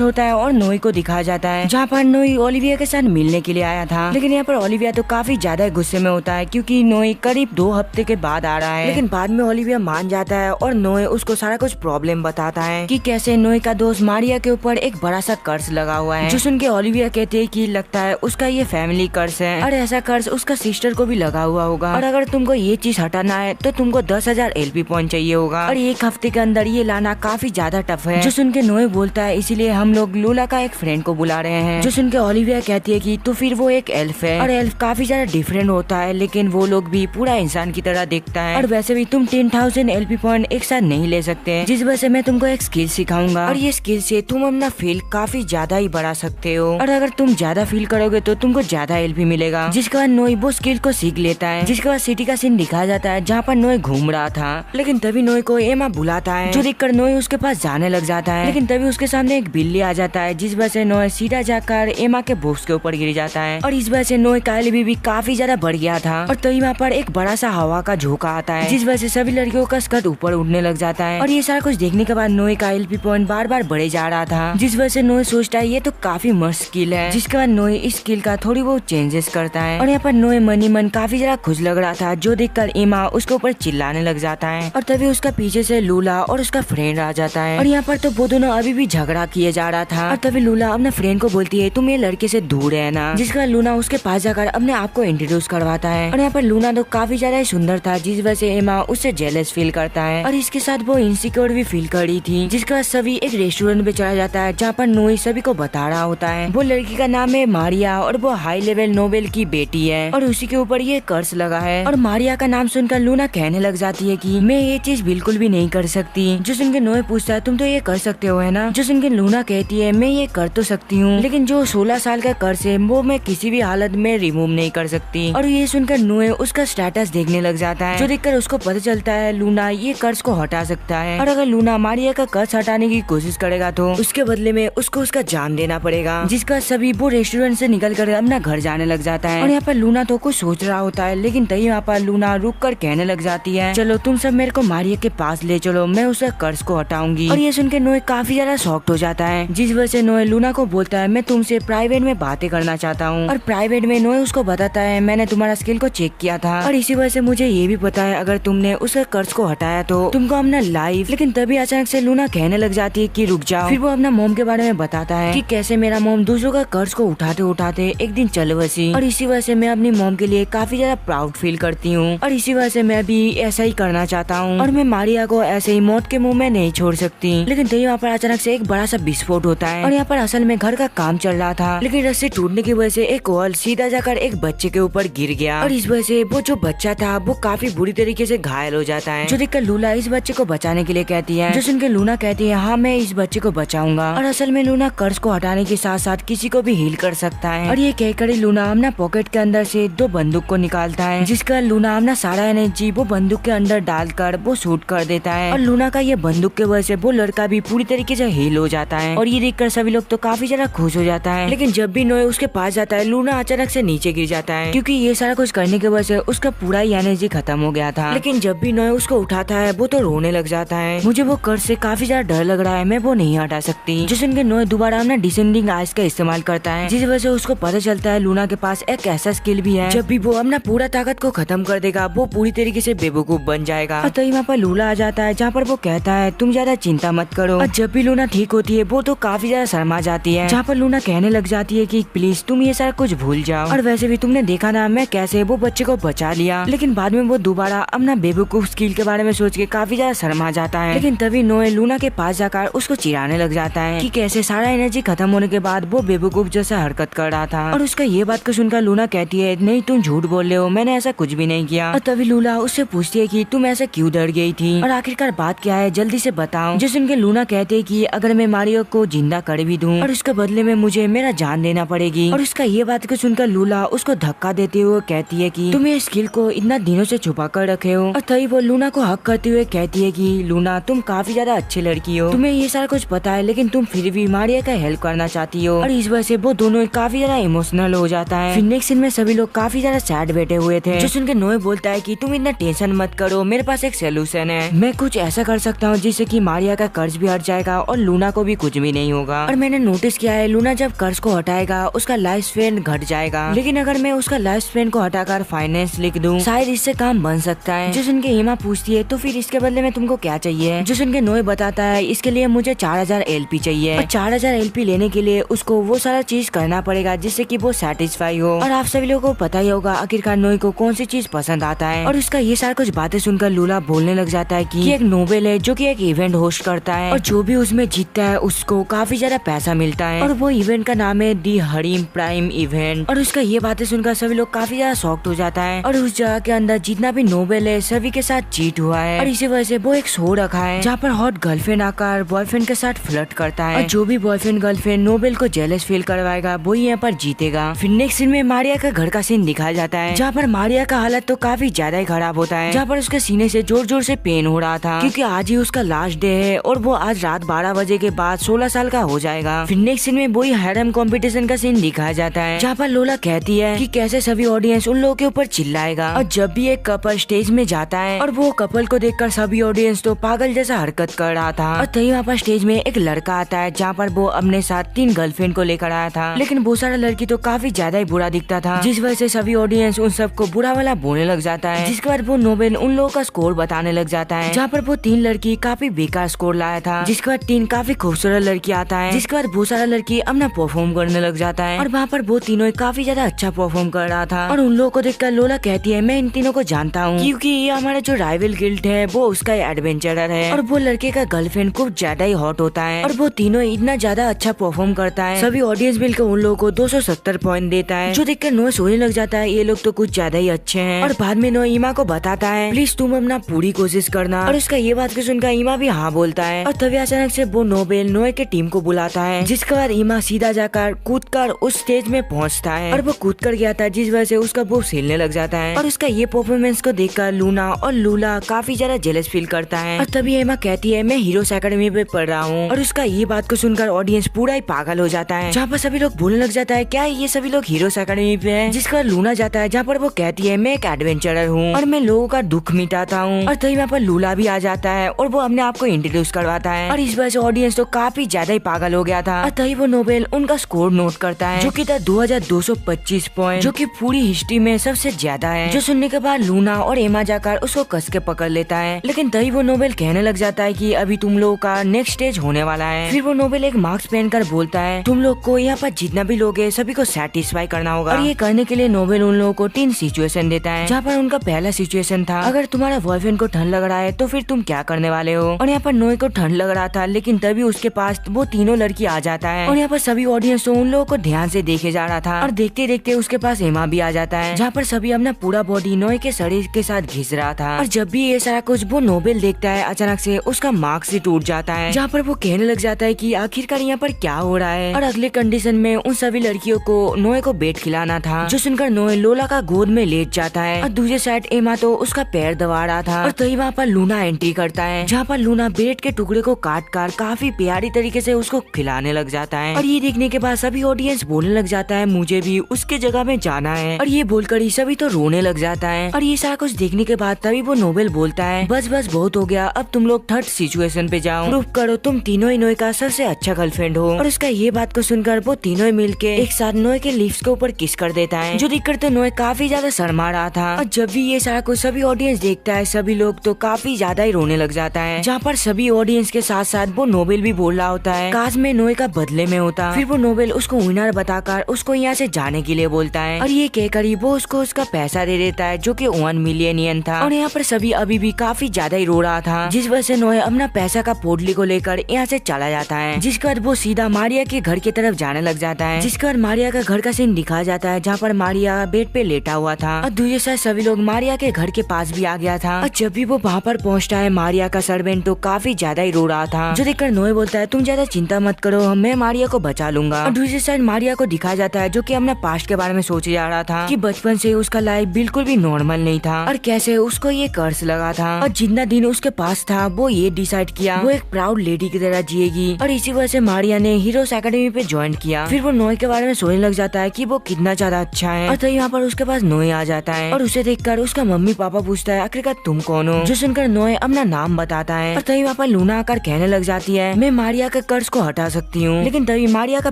होता है और नोई को दिखाया जाता है जहाँ पर नोई ओलिविया के साथ मिलने के लिए आया था। लेकिन यहाँ पर ओलिविया तो काफी ज्यादा गुस्से में होता है क्योंकि नोई करीब 2 हफ्ते के बाद आ रहा है। लेकिन बाद में ओलिविया मान जाता है और नोई उसको सारा कुछ प्रॉब्लम बताता है कि कैसे नोई का दोस्त मारिया के ऊपर एक बड़ा सा कर्ज लगा हुआ है, जो सुन के ओलिविया कहते हैं कि लगता है उसका ये फैमिली कर्ज है और ऐसा कर्ज उसका सिस्टर को भी लगा हुआ होगा और अगर तुमको ये चीज हटाना है तो तुमको 10,000 LP पॉइंट चाहिए होगा और 1 हफ्ते के अंदर ये लाना काफी ज्यादा टफ है। जो सुन के नोए बोलता है इसीलिए हम लोग लूला का एक फ्रेंड को बुला रहे हैं। जो सुन के ओलिविया कहती है कि तो फिर वो एक एल्फ है और एल्फ काफी ज्यादा डिफरेंट होता है लेकिन वो लोग भी पूरा इंसान की तरह दिखता है और वैसे भी तुम 10,000 LP पॉइंट एक साथ नहीं ले सकते, जिस वजह से मैं तुमको एक स्किल सिखाऊंगा और ये स्किल से तुम अपना फील्ड काफी ज्यादा ही बढ़ा सकते हो और अगर तुम ज्यादा फील करोगे तो तुमको ज्यादा LP मिलेगा। जिसके बाद नोई वो स्किल को सीख लेता है। जिसके बाद सिटी का सीन दिखाया जाता है जहाँ पर नोई घूम रहा था। लेकिन तभी नोई को एमा बुलाता है जो देखकर नोई उसके पास जाने लग जाता है। लेकिन तभी उसके सामने एक बिल्ली आ जाता है जिस वजह से नोई सीधा जाकर एमा के बॉक्स के ऊपर गिर जाता है और इस वजह से नोई का LP भी काफी ज्यादा बढ़ गया था। और तभी वहाँ पर एक बड़ा सा हवा का झोंका आता है जिस वजह से सभी लड़कियों का स्कर्ट ऊपर उड़ने लग जाता है और ये सारा कुछ देखने के बाद नोई का LP पॉइंट बार बार बढ़े जा रहा था, जिस वजह से नोई सोचता है ये तो काफी मस्त स्किल है। जिसके बाद नोई इस स्किल का थोड़ी बहुत चेंजेस करता है और यहाँ पर नोई मन काफी ज्यादा खुश लग रहा था, जो देखकर एमा उसके ऊपर चिल्लाने लग जाता है और तभी उसका पीछे से लूला और उसका फ्रेंड आ जाता है और यहाँ पर तो वो दोनों अभी भी झगड़ा किए जा रहा था। और तभी लूला अपने फ्रेंड को बोलती है तुम ये लड़के से दूर है ना, जिसका लूना उसके पास जाकर अपने आप को इंट्रोड्यूस करवाता है और यहाँ पर लूना तो काफी ज्यादा सुंदर था जिस वजह से एमा उससे जेलस फील करता है और इसके साथ वो इनसिक्योर भी फील कर रही थी। जिसके बाद सभी एक रेस्टोरेंट में चला जाता है जहाँ पर नोई सभी को बता रहा होता है वो लड़की का नाम है मारिया और वो हाई लेवल नोबेल की बेटी है और उसी के ऊपर ये कर्ज लगा है। और मारिया का नाम सुनकर लूना कहने लग जाती है कि मैं ये चीज बिल्कुल भी नहीं कर सकती। जो सुनकर नोए पूछता है तुम तो ये कर सकते हो है ना। जो सुनकर लूना कहती है मैं ये कर तो सकती हूँ लेकिन जो 16 साल का कर्ज है वो मैं किसी भी हालत में रिमूव नहीं कर सकती। और ये सुनकर नोए उसका स्टेटस देखने लग जाता है जो देखकर उसको पता चलता है लूना ये कर्ज को हटा सकता है और अगर लूना मारिया का कर्ज हटाने की कोशिश करेगा तो उसके बदले में उसको उसका जान देना पड़ेगा। जिसका सभी वो रेस्टोरेंट से निकल कर अपना घर जाने लग जाता है और यहाँ पर लूना तो कुछ सोच रहा होता है लेकिन तभी यहाँ पर लूना रुक कर कहने लग जाती है चलो तुम सब मेरे को मारिया के पास ले चलो, मैं उसका कर्ज को हटाऊंगी। और ये सुनकर नोए काफी ज्यादा शॉक्ड हो जाता है जिस वजह से नोए लूना को बोलता है मैं तुमसे प्राइवेट में बातें करना चाहता हूँ। और प्राइवेट में नोए उसको बताता है मैंने तुम्हारा स्किल को चेक किया था और इसी वजह से मुझे ये भी पता है अगर तुमने उसका कर्ज को हटाया तो तुमको अपना लाइफ। लेकिन तभी अचानक से लूना कहने लग जाती है कि रुक जाओ। फिर वो अपना मोम के बारे में बताता है कि कैसे मेरा मोम दूसरों का कर्ज को उठाते उठाते एक दिन चल बसी और इसी वजह से मैं अपनी मोम के लिए काफी ज्यादा प्राउड फील करती हूँ और इसी वजह से मैं भी ऐसा ही करना चाहता हूँ और मैं मारिया को ऐसे ही मौत के मुंह में नहीं छोड़ सकती। लेकिन तभी वहाँ पर अचानक से एक बड़ा सा विस्फोट होता है और यहाँ पर असल में घर का काम चल रहा था लेकिन रस्सी टूटने की वजह से एक वॉल सीधा जाकर एक बच्चे के ऊपर गिर गया और इस वजह से वो जो बच्चा था वो काफी बुरी तरीके से घायल हो जाता है। जो देखकर लूला इस बच्चे को बचाने के लिए कहती है जो सुनकर लूना कहती है हाँ मैं इस बच्चे को बचाऊंगा। और असल में लूना कर्ज को हटाने के साथ साथ किसी को भी हील कर सकता है और ये कहकर लूना अपना पॉकेट के अंदर से 2 बंदूक को निकालता है जिसका लूना अपना सारा एनर्जी वो बंदूक के अंदर डालकर वो शूट कर देता है और लूना का ये बंदूक के वजह से वो लड़का भी पूरी तरीके से हील हो जाता है और ये देखकर सभी लोग तो काफी ज्यादा खुश हो जाता है। लेकिन जब भी नोए उसके पास जाता है लूना अचानक से नीचे गिर जाता है क्योंकि ये सारा कुछ करने की वजह से उसका पूरा ही एनर्जी खत्म हो गया था। लेकिन जब भी नोए उसको उठाता है वो तो रोने लग जाता है मुझे वो कर्ज से काफी ज्यादा डर लग रहा है, मैं वो नहीं हटा सकती। जो सुनकर नोए दोबारा अपना डिसेंडिंग आइस का इस्तेमाल करता है जिस वजह से उसको पता चलता है लूना के पास एक ऐसा स्किल भी है जब भी वो अपना पूरा ताकत को खत्म कर देगा वो पूरी तरीके से बेवकूफ बन जाएगा। और तभी वहाँ पर लूला आ जाता है जहाँ पर वो कहता है तुम ज्यादा चिंता मत करो। और जब भी लूना ठीक होती है वो तो काफी ज्यादा शर्मा जाती है जहाँ पर लूना कहने लग जाती है कि प्लीज तुम ये सारा कुछ भूल जाओ और वैसे भी तुमने देखा ना मैं कैसे वो बच्चे को बचा लिया। लेकिन बाद में वो दोबारा अपना बेवकूफ स्किल के बारे में सोच के काफी ज्यादा शर्मा जाता है। लेकिन तभी नोए लूना के पास जाकर उसको चिढ़ाने लग जाता है कि कैसे सारा एनर्जी खत्म होने के बाद वो बेवकूफ जैसा हरकत कर रहा था। और उसका ये बात को सुनकर लूना कहती है नहीं तुम झूठ बोल रहे हो, मैंने ऐसा कुछ भी नहीं किया। और तभी लूला उससे पूछती है कि तुम ऐसा क्यों डर गई थी और आखिरकार बात क्या है, जल्दी से बताओ। जो सुनकर लूना कहते है कि अगर मैं मारियो को जिंदा कर भी दूं और उसके बदले में मुझे मेरा जान देना पड़ेगी। और उसका ये बात को सुनकर लूला उसको धक्का देते हुए कहती है कि तुम ये स्किल को इतना दिनों से छुपा कर रखे हो। और तभी वो लूना को हक करते हुए कहती है कि लूना तुम काफी ज्यादा अच्छी लड़की हो, तुम्हें ये सारा कुछ पता है लेकिन तुम फिर भी मारिया का हेल्प करना चाहती हो। और इस वजह से वो दोनों काफी ज्यादा इमोशनल हो जाता है। फिर नेक्स्ट सीन में सभी लोग काफी ज्यादा सैड बैठे हुए थे। जो सुनकर नोए बोलता है कि तुम इतना टेंशन मत करो, मेरे पास एक सोल्यूशन सोल्यूशन है। मैं कुछ ऐसा कर सकता हूँ जिससे कि मारिया का कर्ज भी हट जाएगा और लूना को भी कुछ भी नहीं होगा। और मैंने नोटिस किया है लूना जब कर्ज को हटाएगा उसका लाइफ स्पैन घट जाएगा, लेकिन अगर मैं उसका लाइफ स्पैन को हटाकर फाइनेंस लिख दूं शायद इससे काम बन सकता है। जो सुन के एमा पूछती है तो फिर इसके बदले में तुमको क्या चाहिए। जो सुन के नोए बताता है इसके लिए मुझे 4000 LP चाहिए और 4000 LP लेने के लिए उसको वो सारा चीज करना पड़ेगा जिससे कि वो सेटिस्फाई हो। और आप सभी लोगों को पता ही होगा आखिरकार नोए को कौन सी चीज पसंद आता है। और उसका ये सारा कुछ बातें सुनकर लूला बोलने लग जाता है कि एक नोबेल है जो कि एक इवेंट होस्ट करता है और जो भी उसमें जीतता है उसको काफी ज्यादा पैसा मिलता है और वो इवेंट का नाम है दी हरीम प्राइम इवेंट। और उसका ये बातें सुनकर सभी लोग काफी ज्यादा शॉक्ड हो जाता है और उस जगह के अंदर जितना भी नोबेल है सभी के साथ चीट हुआ है और इसी वजह से वो एक शो रखा है जहाँ पर हॉट गर्लफ्रेंड आकर बॉयफ्रेंड के साथ फ्लर्ट करता है और जो भी बॉयफ्रेंड गर्लफ्रेंड नोबेल को जेलस फील करवाएगा वो यहाँ पर जीतेगा। फिर नेक्स्ट सीन में मारिया का घर का सीन दिखाया जाता है जहाँ पर मारिया का हालत तो काफी ज्यादा ही खराब होता है, जहाँ पर उसके सीने से जोर जोर से पेन हो रहा था क्योंकि आज ही उसका लास्ट डे है और वो आज रात 12 बजे के बाद 16 साल का हो जाएगा। फिर नेक्स्ट सीन में वही हैरम कंपटीशन का सीन दिखाया जाता है जहाँ पर लोला कहती है कि कैसे सभी ऑडियंस उन लोगों के ऊपर चिल्लाएगा और जब भी एक कपल स्टेज में जाता है और वो कपल को देखकर सभी ऑडियंस तो पागल जैसा हरकत कर रहा था। और तभी वहाँ पर स्टेज में एक लड़का आता है जहाँ पर वो अपने साथ 3 गर्लफ्रेंड को लेकर आया था, लेकिन वो सारा लड़की तो काफी ज्यादा ही बुरा दिखता था जिस वजह से सभी ऑडियंस उन सबको बुरा वाला बोलने लग जाता है। जिसके बाद वो नोबेल उन लोगों का स्कोर बताने लग जाता है जहाँ पर वो 3 लड़की काफी बेकार स्कोर लाया था, जिसके बाद 3 काफी खूबसूरत लड़की आता है, जिसके बाद वो सारा लड़की अपना परफॉर्म करने लग जाता है और वहाँ पर वो तीनों काफी ज्यादा अच्छा परफॉर्म कर रहा था। और उन लोगों को देखकर लोला कहती है मैं इन तीनों को जानता हूँ क्योंकि ये हमारा जो राइवल गिल्ड है वो उसका एडवेंचरर है और वो लड़के का गर्लफ्रेंड कुछ ज्यादा ही हॉट होता है और वो तीनों इतना ज्यादा अच्छा परफॉर्म करता है। सभी ऑडियंस मिलकर उन लोगों को 270 पॉइंट देता है जो देखकर नोए सोचने लग जाता है ये लोग तो कुछ ज्यादा ही अच्छे हैं। और बाद में नोए ईमा को बताता है प्लीज तुम अपना पूरी कोशिश करना और उसका ये बात को सुनकर ईमा भी हाँ बोलता है। और तभी अचानक से वो नोबेल नोए के टीम को बुलाता है जिसके बाद ईमा सीधा जाकर कूदकर उस स्टेज में पहुंचता है और वो कूद कर गया था जिस वजह से उसका वो हिलने लग जाता है। और उसका ये परफॉर्मेंस को देखकर लूना और लूला काफी ज्यादा जेलस फील करता है। और तभी एमा कहती है मैं हीरोज एकेडमी पे पढ़ रहा हूँ और उसका ये बात को सुनकर ऑडियंस पूरा ही पागल हो जाता है जहाँ पर सभी लोग बोलने लग जाता है क्या ये सभी लोग हीरोज एकेडमी पे है। जिसका लूना जाता है जहाँ पर वो कहती है मैं एक एडवेंचरर हूँ और मैं लोगों का दुख मिटाता हूँ। और तभी वहाँ पर लूला भी आ जाता है और वो अपने आप को इंट्रोड्यूस करवाता है और इस वजह से ऑडियंस तो काफी ज्यादा ही पागल हो गया था। और तभी वो नोबेल उनका स्कोर नोट करता है जो कि था 2225 पॉइंट जो कि पूरी हिस्ट्री में सबसे ज्यादा है। जो सुनने के बाद लूना और एमा जाकर उसको कस के पकड़ लेता है, लेकिन तभी वो नोबेल कहने लग जाता है कि अभी तुम लोगों का नेक्स्ट स्टेज होने वाला है। फिर वो नोबेल एक मास्क पहनकर बोलता है तुम लोग को यहाँ पर जितना भी लोग है सभी को सेटिस्फाई करना होगा। और ये करने के लिए नोबेल उन लोगों को 3 सिचुएशन देता है जहाँ पर उनका पहला सिचुएशन था अगर तुम्हारा बॉयफ्रेंड को ठंड लग रहा है तो फिर तुम क्या करने वाले हो। और यहाँ पर नोए को ठंड लग रहा था लेकिन तभी उसके पास वो तीनों लड़की आ जाता है और यहाँ पर सभी ऑडियंस तो उन लोगों को ध्यान से देखे जा रहा था और देखते देखते उसके पास एमा भी आ जाता है जहाँ पर सभी अपना पूरा बॉडी नोए के शरीर के साथ घिस रहा था। और जब भी ये सारा कुछ वो नोबेल देखता है अचानक से उसका मार्क्स ही टूट जाता है जहाँ पर वो कहने लग जाता है कि आखिरकार यहाँ पर क्या हो रहा है। और अगले कंडीशन में उन सभी लड़कियों को नोए को बेट खिलाना था जो सुनकर नोए लोला का गोद में लेट जाता है और दूसरी साइड एमा तो उसका पैर दबा रहा था। और तभी वहाँ पर लूना एंट्री करता है जहाँ पर लूना ब्रेड के टुकड़े को काट कर काफी प्यारी तरीके से उसको खिलाने लग जाता है। और ये देखने के बाद सभी ऑडियंस बोलने लग जाता है मुझे भी उसके जगह में जाना है और ये बोलकर ही सभी तो रोने लग जाता है। और ये सारा कुछ देखने के बाद तभी वो नोबेल बोलता है बस बस बहुत हो गया, अब तुम लोग थर्ड सिचुएशन पे जाओ, प्रूफ करो तुम तीनों ही नोए का सबसे अच्छा गर्लफ्रेंड हो। और उसका ये बात को सुनकर वो तीनों मिलके एक साथ नोए के लिप्स के ऊपर किस कर देता है जो देखकर तो नोए काफी ज्यादा शर्मा रहा था। और जब भी ये सारा कुछ सभी ऑडियंस देखता है सभी लोग तो काफी ज्यादा ही रोने लग जाता है जहाँ पर सभी ऑडियंस के साथ साथ वो नोबेल भी बोल रहा होता है काश में नोए का बदले में होता। फिर वो नोबेल उसको विनर बताकर उसको यहाँ से जाने के लिए बोलता है और ये कहकर ही वो उसको उसका पैसा दे देता है जो कि 1 मिलियन येन था। और यहाँ पर सभी अभी भी काफी ज्यादा ही रो रहा था जिस वजह से नोए अपना पैसा का पोटली को लेकर यहाँ से चला जाता है जिसके बाद वो सीधा मारिया के घर की तरफ जाने लग जाता है। जिसके बाद मारिया का घर का सीन दिखाया जाता है जहाँ पर मारिया बेड पे लेटा हुआ था और दूसरे साइड सभी लोग मारिया के घर के पास भी आ गया था। और जब भी वो वहाँ पर पहुँचता है मारिया का सर्वेंट तो काफी ज्यादा ही रो रहा था जो देखकर नोए बोलता है तुम ज्यादा चिंता मत करो, मैं मारिया को बचा लूंगा। और दूसरी साइड मारिया को दिखाया जाता है जो कि अपने पास्ट के बारे में सोचे जा रहा था कि बचपन से उसका लाइफ बिल्कुल भी नॉर्मल नहीं था और कैसे उसको ये कर्ज लगा था और जितना दिन उसके पास था वो ये डिसाइड किया वो एक प्राउड लेडी की तरह जिएगी। और इसी वजह से मारिया ने हीरोज एकेडमी पे ज्वाइन किया। फिर वो नोए के बारे में सोचने लग जाता है कि वो कितना ज्यादा अच्छा है। और तो यहाँ पर उसके पास नोए आ जाता है और उसे देखकर उसका मम्मी पापा पूछता है आखिरकार तुम कौन हो। जो सुनकर नोए अपना नाम बताता है और तभी वहाँ पर लूना आकर कहने लग जाती है मैं मारिया के कर्ज को हटा सकती हूँ। लेकिन तभी मारिया का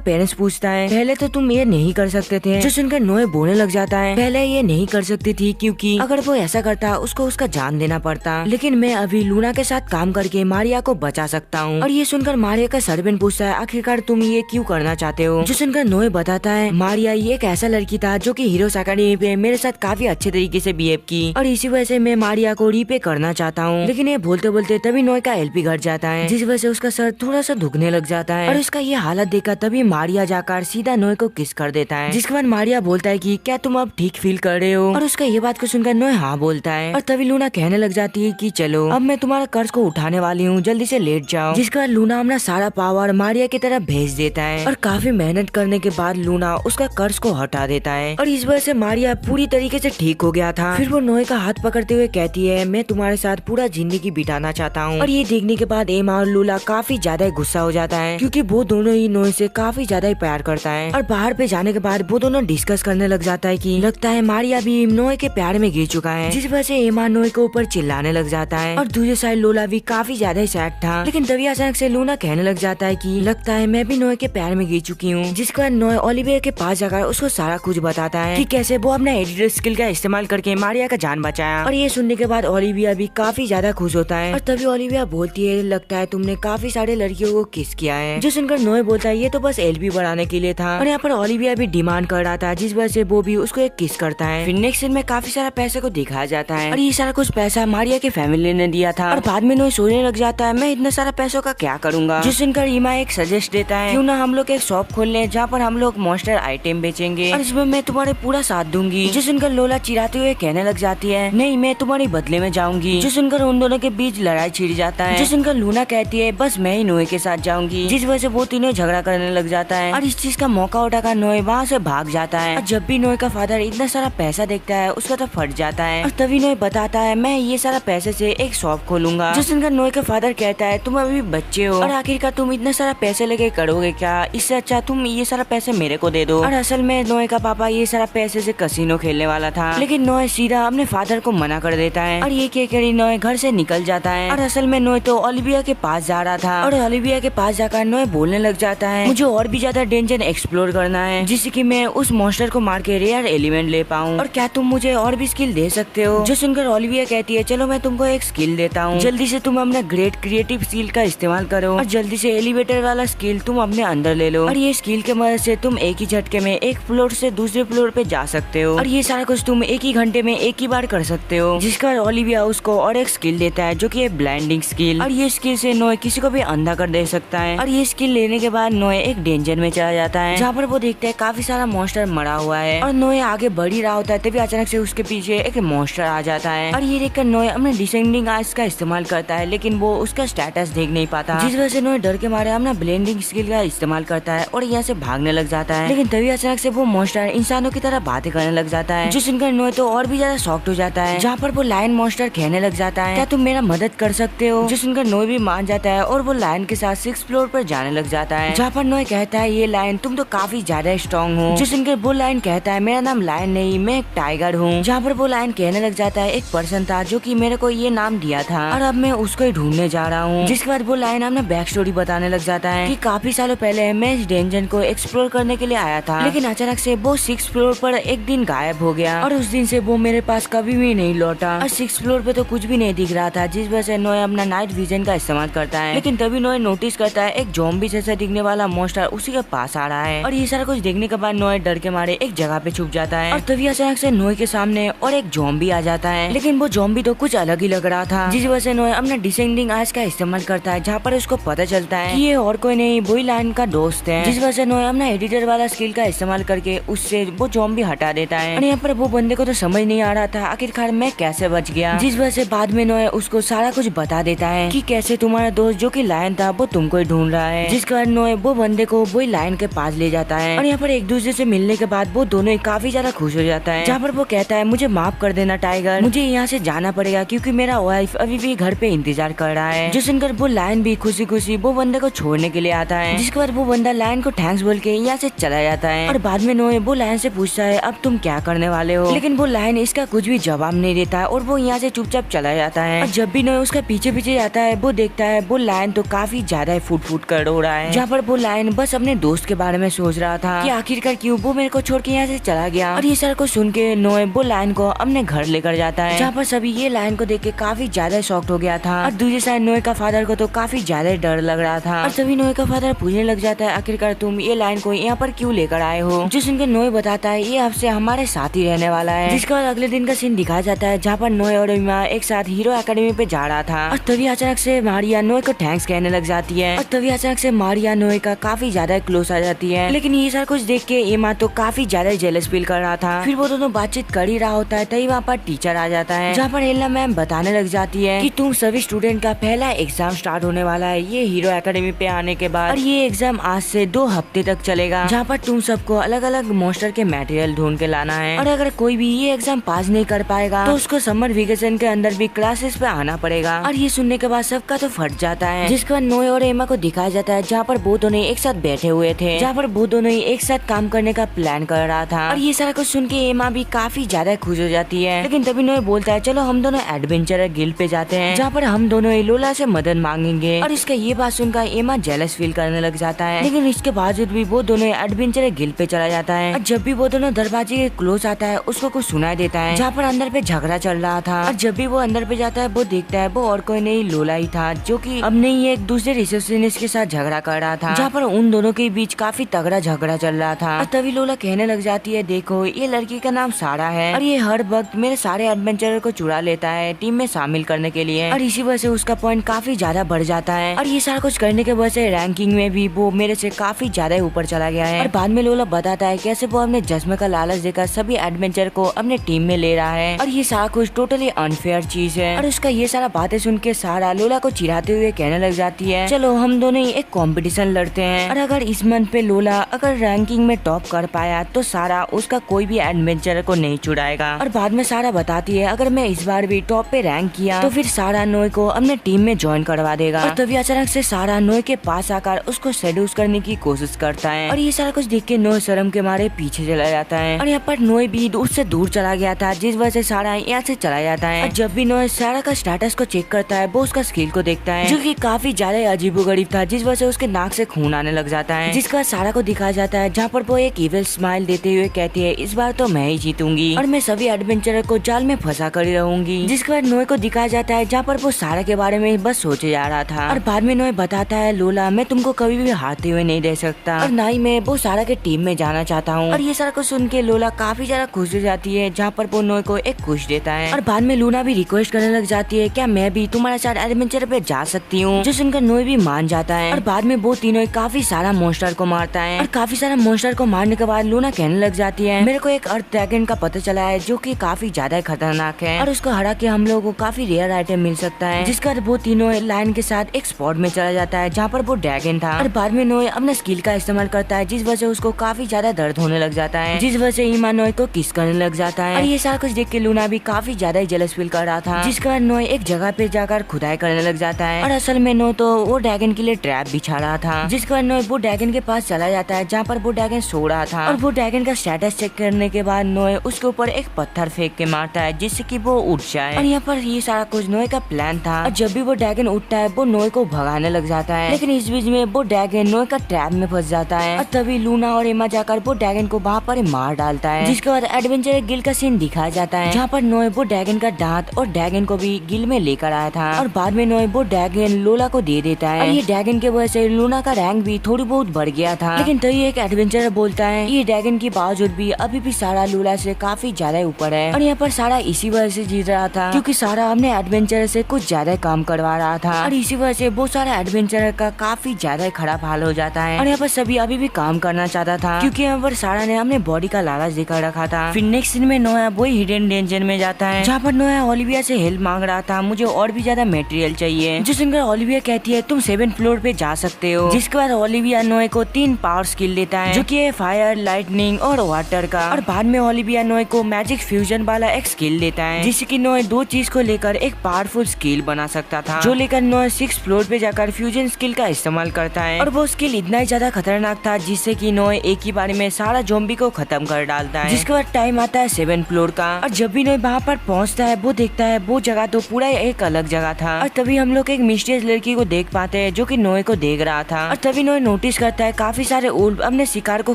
पेरेंट्स पूछता है पहले तो तुम ये नहीं कर सकते थे। जो सुनकर नोए बोलने लग जाता है पहले ये नहीं कर सकती थी क्योंकि अगर वो ऐसा करता उसको उसका जान देना पड़ता, लेकिन मैं अभी लूना के साथ काम करके मारिया को बचा सकता हूँ। और ये सुनकर मारिया का सर्वेंट पूछता है आखिरकार तुम ये क्यों करना चाहते हो। जो सुनकर नोए बताता है मारिया ये एक ऐसा लड़की था जो कि हीरोज अकेडमी पे मेरे साथ काफी अच्छे तरीके से बिहेव की और इसी वजह से मैं मारिया को रीपे करना चाहता हूँ। लेकिन ये बोलते बोलते तभी नोए का एलपी घट जाता है जिस वजह से उसका सर थोड़ा सा दुखने लग जाता है और उसका ये हालत देखकर तभी मारिया जाकर सीधा नोए को किस कर देता है। जिसके बाद मारिया बोलता है कि क्या तुम अब ठीक फील कर रहे हो, और उसका ये बात को सुनकर नोए हाँ बोलता है। और तभी लूना कहने लग जाती है कि चलो अब मैं तुम्हारा कर्ज को उठाने वाली हूँ, जल्दी से लेट जाओ। जिसके बाद लूना अपना सारा पावर मारिया की तरफ भेज देता है और काफी मेहनत करने के बाद लूना उसका कर्ज को हटा देता है और इस वजह से मारिया पूरी तरीके से ठीक हो गया था। फिर वो नोए का हाथ पकड़ते हुए कहती है मैं तुम्हारे साथ पूरा जिंदगी बिताना चाहता हूँ। और ये देखने के बाद एमा और लूला काफी ज्यादा गुस्सा हो जाता है क्योंकि वो दोनों ही नोए से काफी ज्यादा ही प्यार करता है। और बाहर पे जाने के बाद वो दोनों डिस्कस करने लग जाता है कि लगता है मारिया भी नोए के प्यार में गिर चुका है, जिस वजह से एमा नोए के ऊपर चिल्लाने लग जाता है। और दूसरी साइड लोला भी काफी ज्यादा ही सैड था। लेकिन तभी अचानक से लूना कहने लग जाता है कि लगता है मैं भी नोए के प्यार में गिर चुकी हूँ। जिसके बाद नोए ओलिविया के पास जाकर उसको सारा कुछ बताता है कि कैसे वो अपना एडिटर स्किल का इस्तेमाल करके मारिया का जान बचाया। और ये सुनने के बाद ओलिविया भी काफी ज्यादा खुश होता है। और तभी ओलिविया बोलती है लगता है तुमने काफी सारे लड़कियों को किस किया है। जो सुनकर नोए बोलता है ये तो बस एलपी बढ़ाने के लिए था। और यहाँ पर ओलिविया भी डिमांड कर रहा था जिस वजह से वो भी उसको एक किस करता है। फिर नेक्स्ट सीन में काफी सारा पैसे को दिखाया जाता है और ये सारा कुछ पैसा मारिया के फैमिली ने दिया था। और बाद में नोए सोचने लग जाता है मैं इतना सारा पैसों का क्या करूंगा। जिस सुनकर ईमा एक सजेस्ट देता है क्यों ना हम लोग एक शॉप खोल लें जहाँ पर हम लोग मॉन्स्टर आइटम बेचेंगे और इसमें मैं तुम्हारे पूरा साथ दूंगी। जो सुनकर लोला चिढ़ाते हुए कहने लग जाती है नहीं मैं तुम्हारे बदले में जाऊंगी। जो सुनकर उन दोनों के बीच लड़ाई छिड़ जाता है। जो सुनकर लूना कहती है बस मैं ही नोए के साथ जाऊंगी, जिस वजह से वो तीनों झगड़ा करने लग जाता है। और इस चीज का मौका उठाकर नोए वहाँ से भाग जाता है। और जब भी नोए का फादर इतना सारा पैसा देखता है उसका तो फट जाता है। और तभी नोए बताता है मैं ये सारा पैसे से एक शॉप खोलूंगा। जो सुनकर नोए का फादर कहता है तुम अभी बच्चे हो और आखिरकार तुम इतना सारा पैसे लेके करोगे क्या, इससे अच्छा तुम ये सारा पैसे मेरे को दे दो। और असल में नोए का पापा ये सारा पैसे से कसिनो खेलने वाला था, लेकिन नोए सीधा अपने फादर को मना कर देता है। और ये कहकर नोए घर से निकल जाता है। और असल में नोए तो ओलिविया के पास जा रहा था और ओलिविया के पास जाकर नोए बोलने लग जाता है मुझे और भी ज्यादा डेंजर एक्सप्लोर करना है जिससे कि मैं उस मॉन्स्टर को मार के रेयर एलिमेंट ले पाऊँ, और क्या तुम मुझे और भी स्किल दे सकते हो। जो सुनकर ओलिविया कहती है चलो मैं तुमको एक स्किल देता हूँ, जल्दी से तुम अपना ग्रेट क्रिएटिव स्किल का इस्तेमाल करो और जल्दी से एलिवेटर वाला स्किल तुम अपने अंदर ले लो। और ये स्किल के मदद से तुम एक ही झटके में एक फ्लोर से दूसरे फ्लोर पे जा सकते हो और ये सारा कुछ तुम एक ही घंटे में एक ही बार कर सकते हो। जिसका ओलिविया उसको और एक स्किल देता है जो कि है ब्लाइंडिंग स्किल। और ये स्किल से नोए किसी को भी अंधा कर दे सकता है। और ये स्किल लेने के बाद नोए एक डेंजर में चला जाता है जहाँ पर वो देखता है काफी सारा मॉन्स्टर मरा हुआ है। और नोए आगे बढ़ ही रहा होता है तभी अचानक से उसके पीछे एक मॉन्स्टर आ जाता है। और ये देखकर नोए अपने डिसेंडिंग आइज का इस्तेमाल करता है, लेकिन वो उसका स्टेटस देख नहीं पाता, जिस वजह से नोए डर के मारे अपना ब्लेंडिंग स्किल का इस्तेमाल करता है और यहाँ से भागने लग जाता है। लेकिन तभी अचानक से वो मॉन्स्टर इंसानों की तरह बातें करने लग जाता है, जो सुनकर नोए तो और भी ज्यादा शॉक्ड हो जाता है। जहाँ पर वो लायन मॉन्स्टर कहने लग जाता है क्या तुम मेरा मदद कर सकते हो। जो सुनकर नोए भी मान जाता है और वो लायन के साथ 6th फ्लोर पर जाने लग जाता है, जहाँ पर नोए कहता है ये लायन तुम तो काफी ज्यादा स्ट्रॉन्ग हो। जो सुनकर वो लायन कहता है मेरा नाम लायन नहीं मैं एक टाइगर हूँ। जहाँ पर वो लायन कहने लग जाता है एक पर्सन था जो कि मेरे को ये नाम दिया था और अब मैं उसको ही ढूंढने जा रहा हूँ। जिसके बाद वो लायन अपना बैक स्टोरी बताने लग जाता है कि काफी सालों पहले मैं इस डेंजन को एक्सप्लोर करने के लिए आया था, लेकिन अचानक से वो 6th फ्लोर पर एक दिन गायब हो गया और उस दिन से वो मेरे पास कभी भी नहीं लौटा। और 6th फ्लोर पे तो कुछ भी नहीं दिख रहा था, जिस वजह से नोए अपना नाइट विजन का इस्तेमाल करता है। लेकिन तभी नोए नोटिस करता है एक ज़ॉम्बी जैसा दिखने वाला मॉन्स्टर उसी के पास आ रहा है। और ये सारा कुछ देखने के बाद नोए डर के मारे एक जगह पे छुप जाता है और तभी अचानक से नोए के सामने और एक ज़ॉम्बी आ जाता है, लेकिन वो ज़ॉम्बी तो कुछ अलग ही लग रहा था, जिस वजह से नोए अपना डिसेंडिंग आइज का इस्तेमाल करता है, जहाँ पर उसको पता चलता है कि ये और कोई नहीं वही लायन का दोस्त है। जिस वजह से नोए अपना एडिटर वाला स्किल का इस्तेमाल करके उससे वो ज़ॉम्बी हटा देता है। और यहाँ पर वो बंदे को तो समझ नहीं आ रहा था आखिरकार मैं कैसे बच गया, जिस वजह से बाद में नोए उसको सारा कुछ बता देता है कि कैसे तुम्हारा दोस्त जो कि लायन था वो तुमको ही ढूंढ रहा है। जिस कारण नोए वो बंदे को वही लायन के पास ले जाता है और यहाँ पर एक दूसरे से मिलने के बाद वो दोनों ही काफी ज्यादा खुश हो जाता है, जहाँ पर वो कहता है मुझे माफ कर देना टाइगर, मुझे यहाँ से जाना पड़ेगा क्योंकि मेरा वाइफ अभी भी घर पे इंतजार कर रहा है। जो सुनकर वो लायन भी खुशी खुशी वो बंदे को छोड़ने के लिए आता है, जिसके बाद वो बंदा लायन को थैंक्स बोल के यहाँ से चला जाता है। और बाद में नोए वो लायन से पूछता है अब तुम क्या करने वाले हो, लेकिन वो लायन इसका कुछ भी जवाब नहीं देता है और वो यहाँ से चुपचाप चला जाता है। और जब भी नोए उसका पीछे पीछे जाता है वो देखता है वो लायन तो काफी ज्यादा फुट फुट कर रो रहा है। जहाँ पर वो लायन बस अपने दोस्त के बारे में सोच रहा था कि आखिरकार क्यों वो मेरे को छोड़ के यहाँ से चला गया। और ये सारा को सुन के नोए वो लायन को अपने घर लेकर जाता है, जहाँ पर सभी ये लायन को देख के काफी ज्यादा शॉक्ड हो गया था। और दूसरी साइड नोए का फादर को तो काफी ज्यादा डर लग रहा था। और तभी नोए का फादर पूछने लग जाता है आखिरकार तुम ये लायन को यहाँ पर क्यों लेकर आए हो। जो सुनकर नोए बताता है ये आपसे हमारे साथ ही रहने वाला है। जिसके बाद अगले दिन का सीन दिखाया जाता है जहाँ पर नोए और एमा एक साथ हीरो एकेडमी पे जा रहा था। और तभी अचानक से मारिया नोए को थैंक्स कहने लग जाती है। और तभी अचानक से मारिया नोए का काफी ज्यादा क्लोज आ जाती है। लेकिन ये सारा कुछ देख के एमा तो काफी ज्यादा जेलस फील कर रहा था। फिर वो दोनों बातचीत कर ही रहा होता है तभी वहाँ पर टीचर आ जाता है, जहाँ पर एल्ला मैम बताने लग जाती है कि तुम सभी स्टूडेंट का पहला एग्जाम स्टार्ट होने वाला है ये हीरो एकेडमी पे आने के बाद। और ये एग्जाम आज से 2 हफ्ते तक चलेगा, जहाँ पर तुम सबको अलग अलग मॉन्स्टर के मटेरियल ढूंढ के लाना है। और अगर कोई भी ये एग्जाम पास नहीं कर पाएगा तो उसको समर वेकेशन के अंदर भी क्लासेस पे आना पड़ेगा। और ये सुनने के बाद सबका तो फट जाता है। जिसके बाद नोए और एमा को दिखाया जाता है जहाँ पर वो दोनों एक साथ बैठे हुए थे, जहाँ पर वो दोनों एक साथ काम करने का प्लान कर रहा था। और ये सारा कुछ सुन के एमा भी काफी ज्यादा खुश हो जाती है। लेकिन तभी नोए बोलता है चलो हम दोनों एडवेंचर गिल्ड पे जाते हैं, जहाँ पर हम दोनों लोला से मदद मांगेंगे। और इसका ये बात सुनकर एमा जेलस फील करने लग जाता है। लेकिन इसके बावजूद भी वो दोनों एडवेंचर गिल्ड पे चला जाता है। और जब भी वो दोनों दरवाजे के क्लोज आता है उसको कुछ सुनाई देता है, जहाँ पर अंदर पे झगड़ा चल रहा था। और जब भी वो अंदर पे जाता है वो देखता है वो और कोई नहीं लोला ही था, जो कि अब नहीं एक दूसरे रिसेप्शनिस्ट के साथ झगड़ा कर रहा था, जहाँ पर उन दोनों के बीच काफी तगड़ा झगड़ा चल रहा था। और तभी लोला कहने लग जाती है देखो ये लड़की का नाम सारा है और ये हर वक्त मेरे सारे एडवेंचर को चुरा लेता है टीम में शामिल करने के लिए। और इसी वजह से उसका पॉइंट काफी ज्यादा बढ़ जाता है। और ये सारा कुछ करने के वजह से रैंकिंग में भी वो मेरे से काफी ज्यादा ऊपर चला गया है। और बाद में लोला बताता है कैसे वो अपने जस्म का लालच देकर सभी एडवेंचर को अपने टीम में ले रहा है। और ये सारा कुछ टोटली अनफेयर चीज है। और उसका ये सारा बातें सुन के सारा लोला को चिढ़ाते हुए कहने लग जाती है चलो हम दोनों ही एक कंपटीशन लड़ते हैं, और अगर इस मंथ पे लोला अगर रैंकिंग में टॉप कर पाया तो सारा उसका कोई भी एडवेंचर को नहीं छुड़ाएगा। और बाद में सारा बताती है अगर मैं इस बार भी टॉप पे रैंक किया तो फिर सारा नोए को अपने टीम में ज्वाइन करवा देगा। और तभी अचानक से सारा नोए के पास आकर उसको सेड्यूस करने की कोशिश करता है। और ये सारा कुछ देख के नोए शर्म के मारे पीछे चला जाता है। और यहाँ पर नोए भी उससे दूर चला गया था, जिस वजह से सारा यहाँ से चला जाता है। और जब भी नोए सारा का स्टेटस को चेक करता है वो उसका स्किल को देखता है, जो कि काफी ज्यादा अजीबोगरीब था, जिस वजह से उसके नाक से खून आने लग जाता है। जिसका सारा को दिखाया जाता है जहाँ पर वो एक इविल स्माइल देते हुए कहती है इस बार तो मैं ही जीतूंगी और मैं सभी एडवेंचरर को जाल में फंसा कर ही रहूंगी। जिसके बाद नोए को दिखाया जाता है जहाँ पर वो सारा के बारे में बस सोचे जा रहा था। और बाद में नोए बताता है लोला मैं तुमको कभी भी हारते हुए नहीं देख सकता और ना ही मैं वो सारा के टीम में जाना चाहता हूँ। और ये सारा को सुन के लोला काफी ज्यादा खुश हो जाती है, जहाँ पर वो नोए को एक खुश देता है। और बाद में लूना भी रिक्वेस्ट करने लग जाती है क्या मैं भी तुम्हारे साथ एडवेंचर पे जा सकती हूँ, जो सुनकर नोए भी मान जाता है। और बाद में वो तीनों काफी सारा मॉन्स्टर को मारता है। और काफी सारा मॉन्स्टर को मारने के बाद लूना कहने लग जाती है मेरे को एक अर्थ ड्रैगन का पता चला है जो कि काफी ज्यादा खतरनाक है और उसको हरा के हम लोगों को काफी रेयर आइटम मिल सकता है। जिसके बाद वो तीनों लायन के साथ एक स्पॉट में चला जाता है जहाँ पर वो ड्रैगन था। और बाद में नोए अपने स्किल का इस्तेमाल करता है, जिस वजह से उसको काफी ज्यादा दर्द होने लग जाता है, जिस वजह से ईमा नोए को किस करने लग जाता है। और ये सारा कुछ देख के लूना भी काफी ज्यादा जेलस फील कर रहा था। जिसके बाद नोए एक जगह पे जाकर खुदाई करने लग जाता है और असल में नोए तो वो ड्रैगन के लिए ट्रैप बिछा रहा था। जिसके बाद नोए वो ड्रैगन के पास चला जाता है जहाँ पर वो ड्रैगन सो रहा था। और वो ड्रैगन का स्टेटस चेक करने के बाद नोए उसके ऊपर एक पत्थर फेंक के मारता है जिससे कि वो उठ जाए। और यहाँ पर ये सारा कुछ नोए का प्लान था। और जब भी वो ड्रैगन उठता है वो नोए को भगाने लग जाता है, लेकिन इस बीच में वो ड्रैगन नोए का ट्रैप में फंस जाता है। और तभी लूना और एमा जाकर वो ड्रैगन को वहाँ पर मार डालता है। जिसके बाद एडवेंचर गिल्ड का सीन दिखाया जाता है जहाँ पर नोए वो ड्रैगन का दांत और ड्रैगन को भी गिल्ड में लेकर आया था। और बाद में नोए वो ड्रैगन लोला को दे देता है। और ये ड्रैगन के वजह से लूना का रैंक भी थोड़ी बहुत बढ़ गया था। लेकिन तभी एक एडवेंचरर बोलता है ये ड्रैगन के बावजूद भी अभी भी सारा लोला से काफी ज्यादा ऊपर है। और यहाँ पर सारा इसी वजह से जीत रहा था क्योंकि सारा अपने एडवेंचर से कुछ ज्यादा काम करवा रहा था। और इसी वजह से वो सारा एडवेंचर का काफी ज्यादा खराब हाल हो जाता है। और यहाँ पर सभी अभी भी काम करना चाहता था क्योंकि यहाँ पर सारा ने अपने बॉडी का लालच दिखा रखा था। फिर नेक्स्ट सीन में नोया वही हिडन डेंजर में जाता है जहाँ पर नोया ओलिविया से हेल्प मांग रहा था, मुझे और भी ज्यादा मटेरियल चाहिए। जो सुनकर ओलिविया कहती है तुम 7th फ्लोर पे जा सकते हो। जिसके बाद ओलिविया नोए को 3 पावर स्किल देता है जो कि है फायर, लाइटनिंग और वाटर का। और बाद में ओलिविया नोए को मैजिक फ्यूजन वाला एक स्किल देता है जिससे कि नोए 2 चीज को लेकर एक पावरफुल स्किल बना सकता था, जो लेकर नोए 6th फ्लोर पे जाकर फ्यूजन स्किल का इस्तेमाल करता है। और वो स्किल इतना ही ज्यादा खतरनाक था जिससे कि नोए एक ही बार में सारा ज़ॉम्बी को खत्म कर डालता है। जिसके बाद टाइम आता है 7th फ्लोर का। और जब भी नोए वहाँ पर पहुँचता है वो देखता लगता है वो जगह तो पूरा एक अलग जगह था। और तभी हम लोग एक मिस्टीरियस लड़की को देख पाते हैं जो कि नोए को देख रहा था। और तभी नोए नोटिस करता है काफी सारे उल्फ अपने शिकार को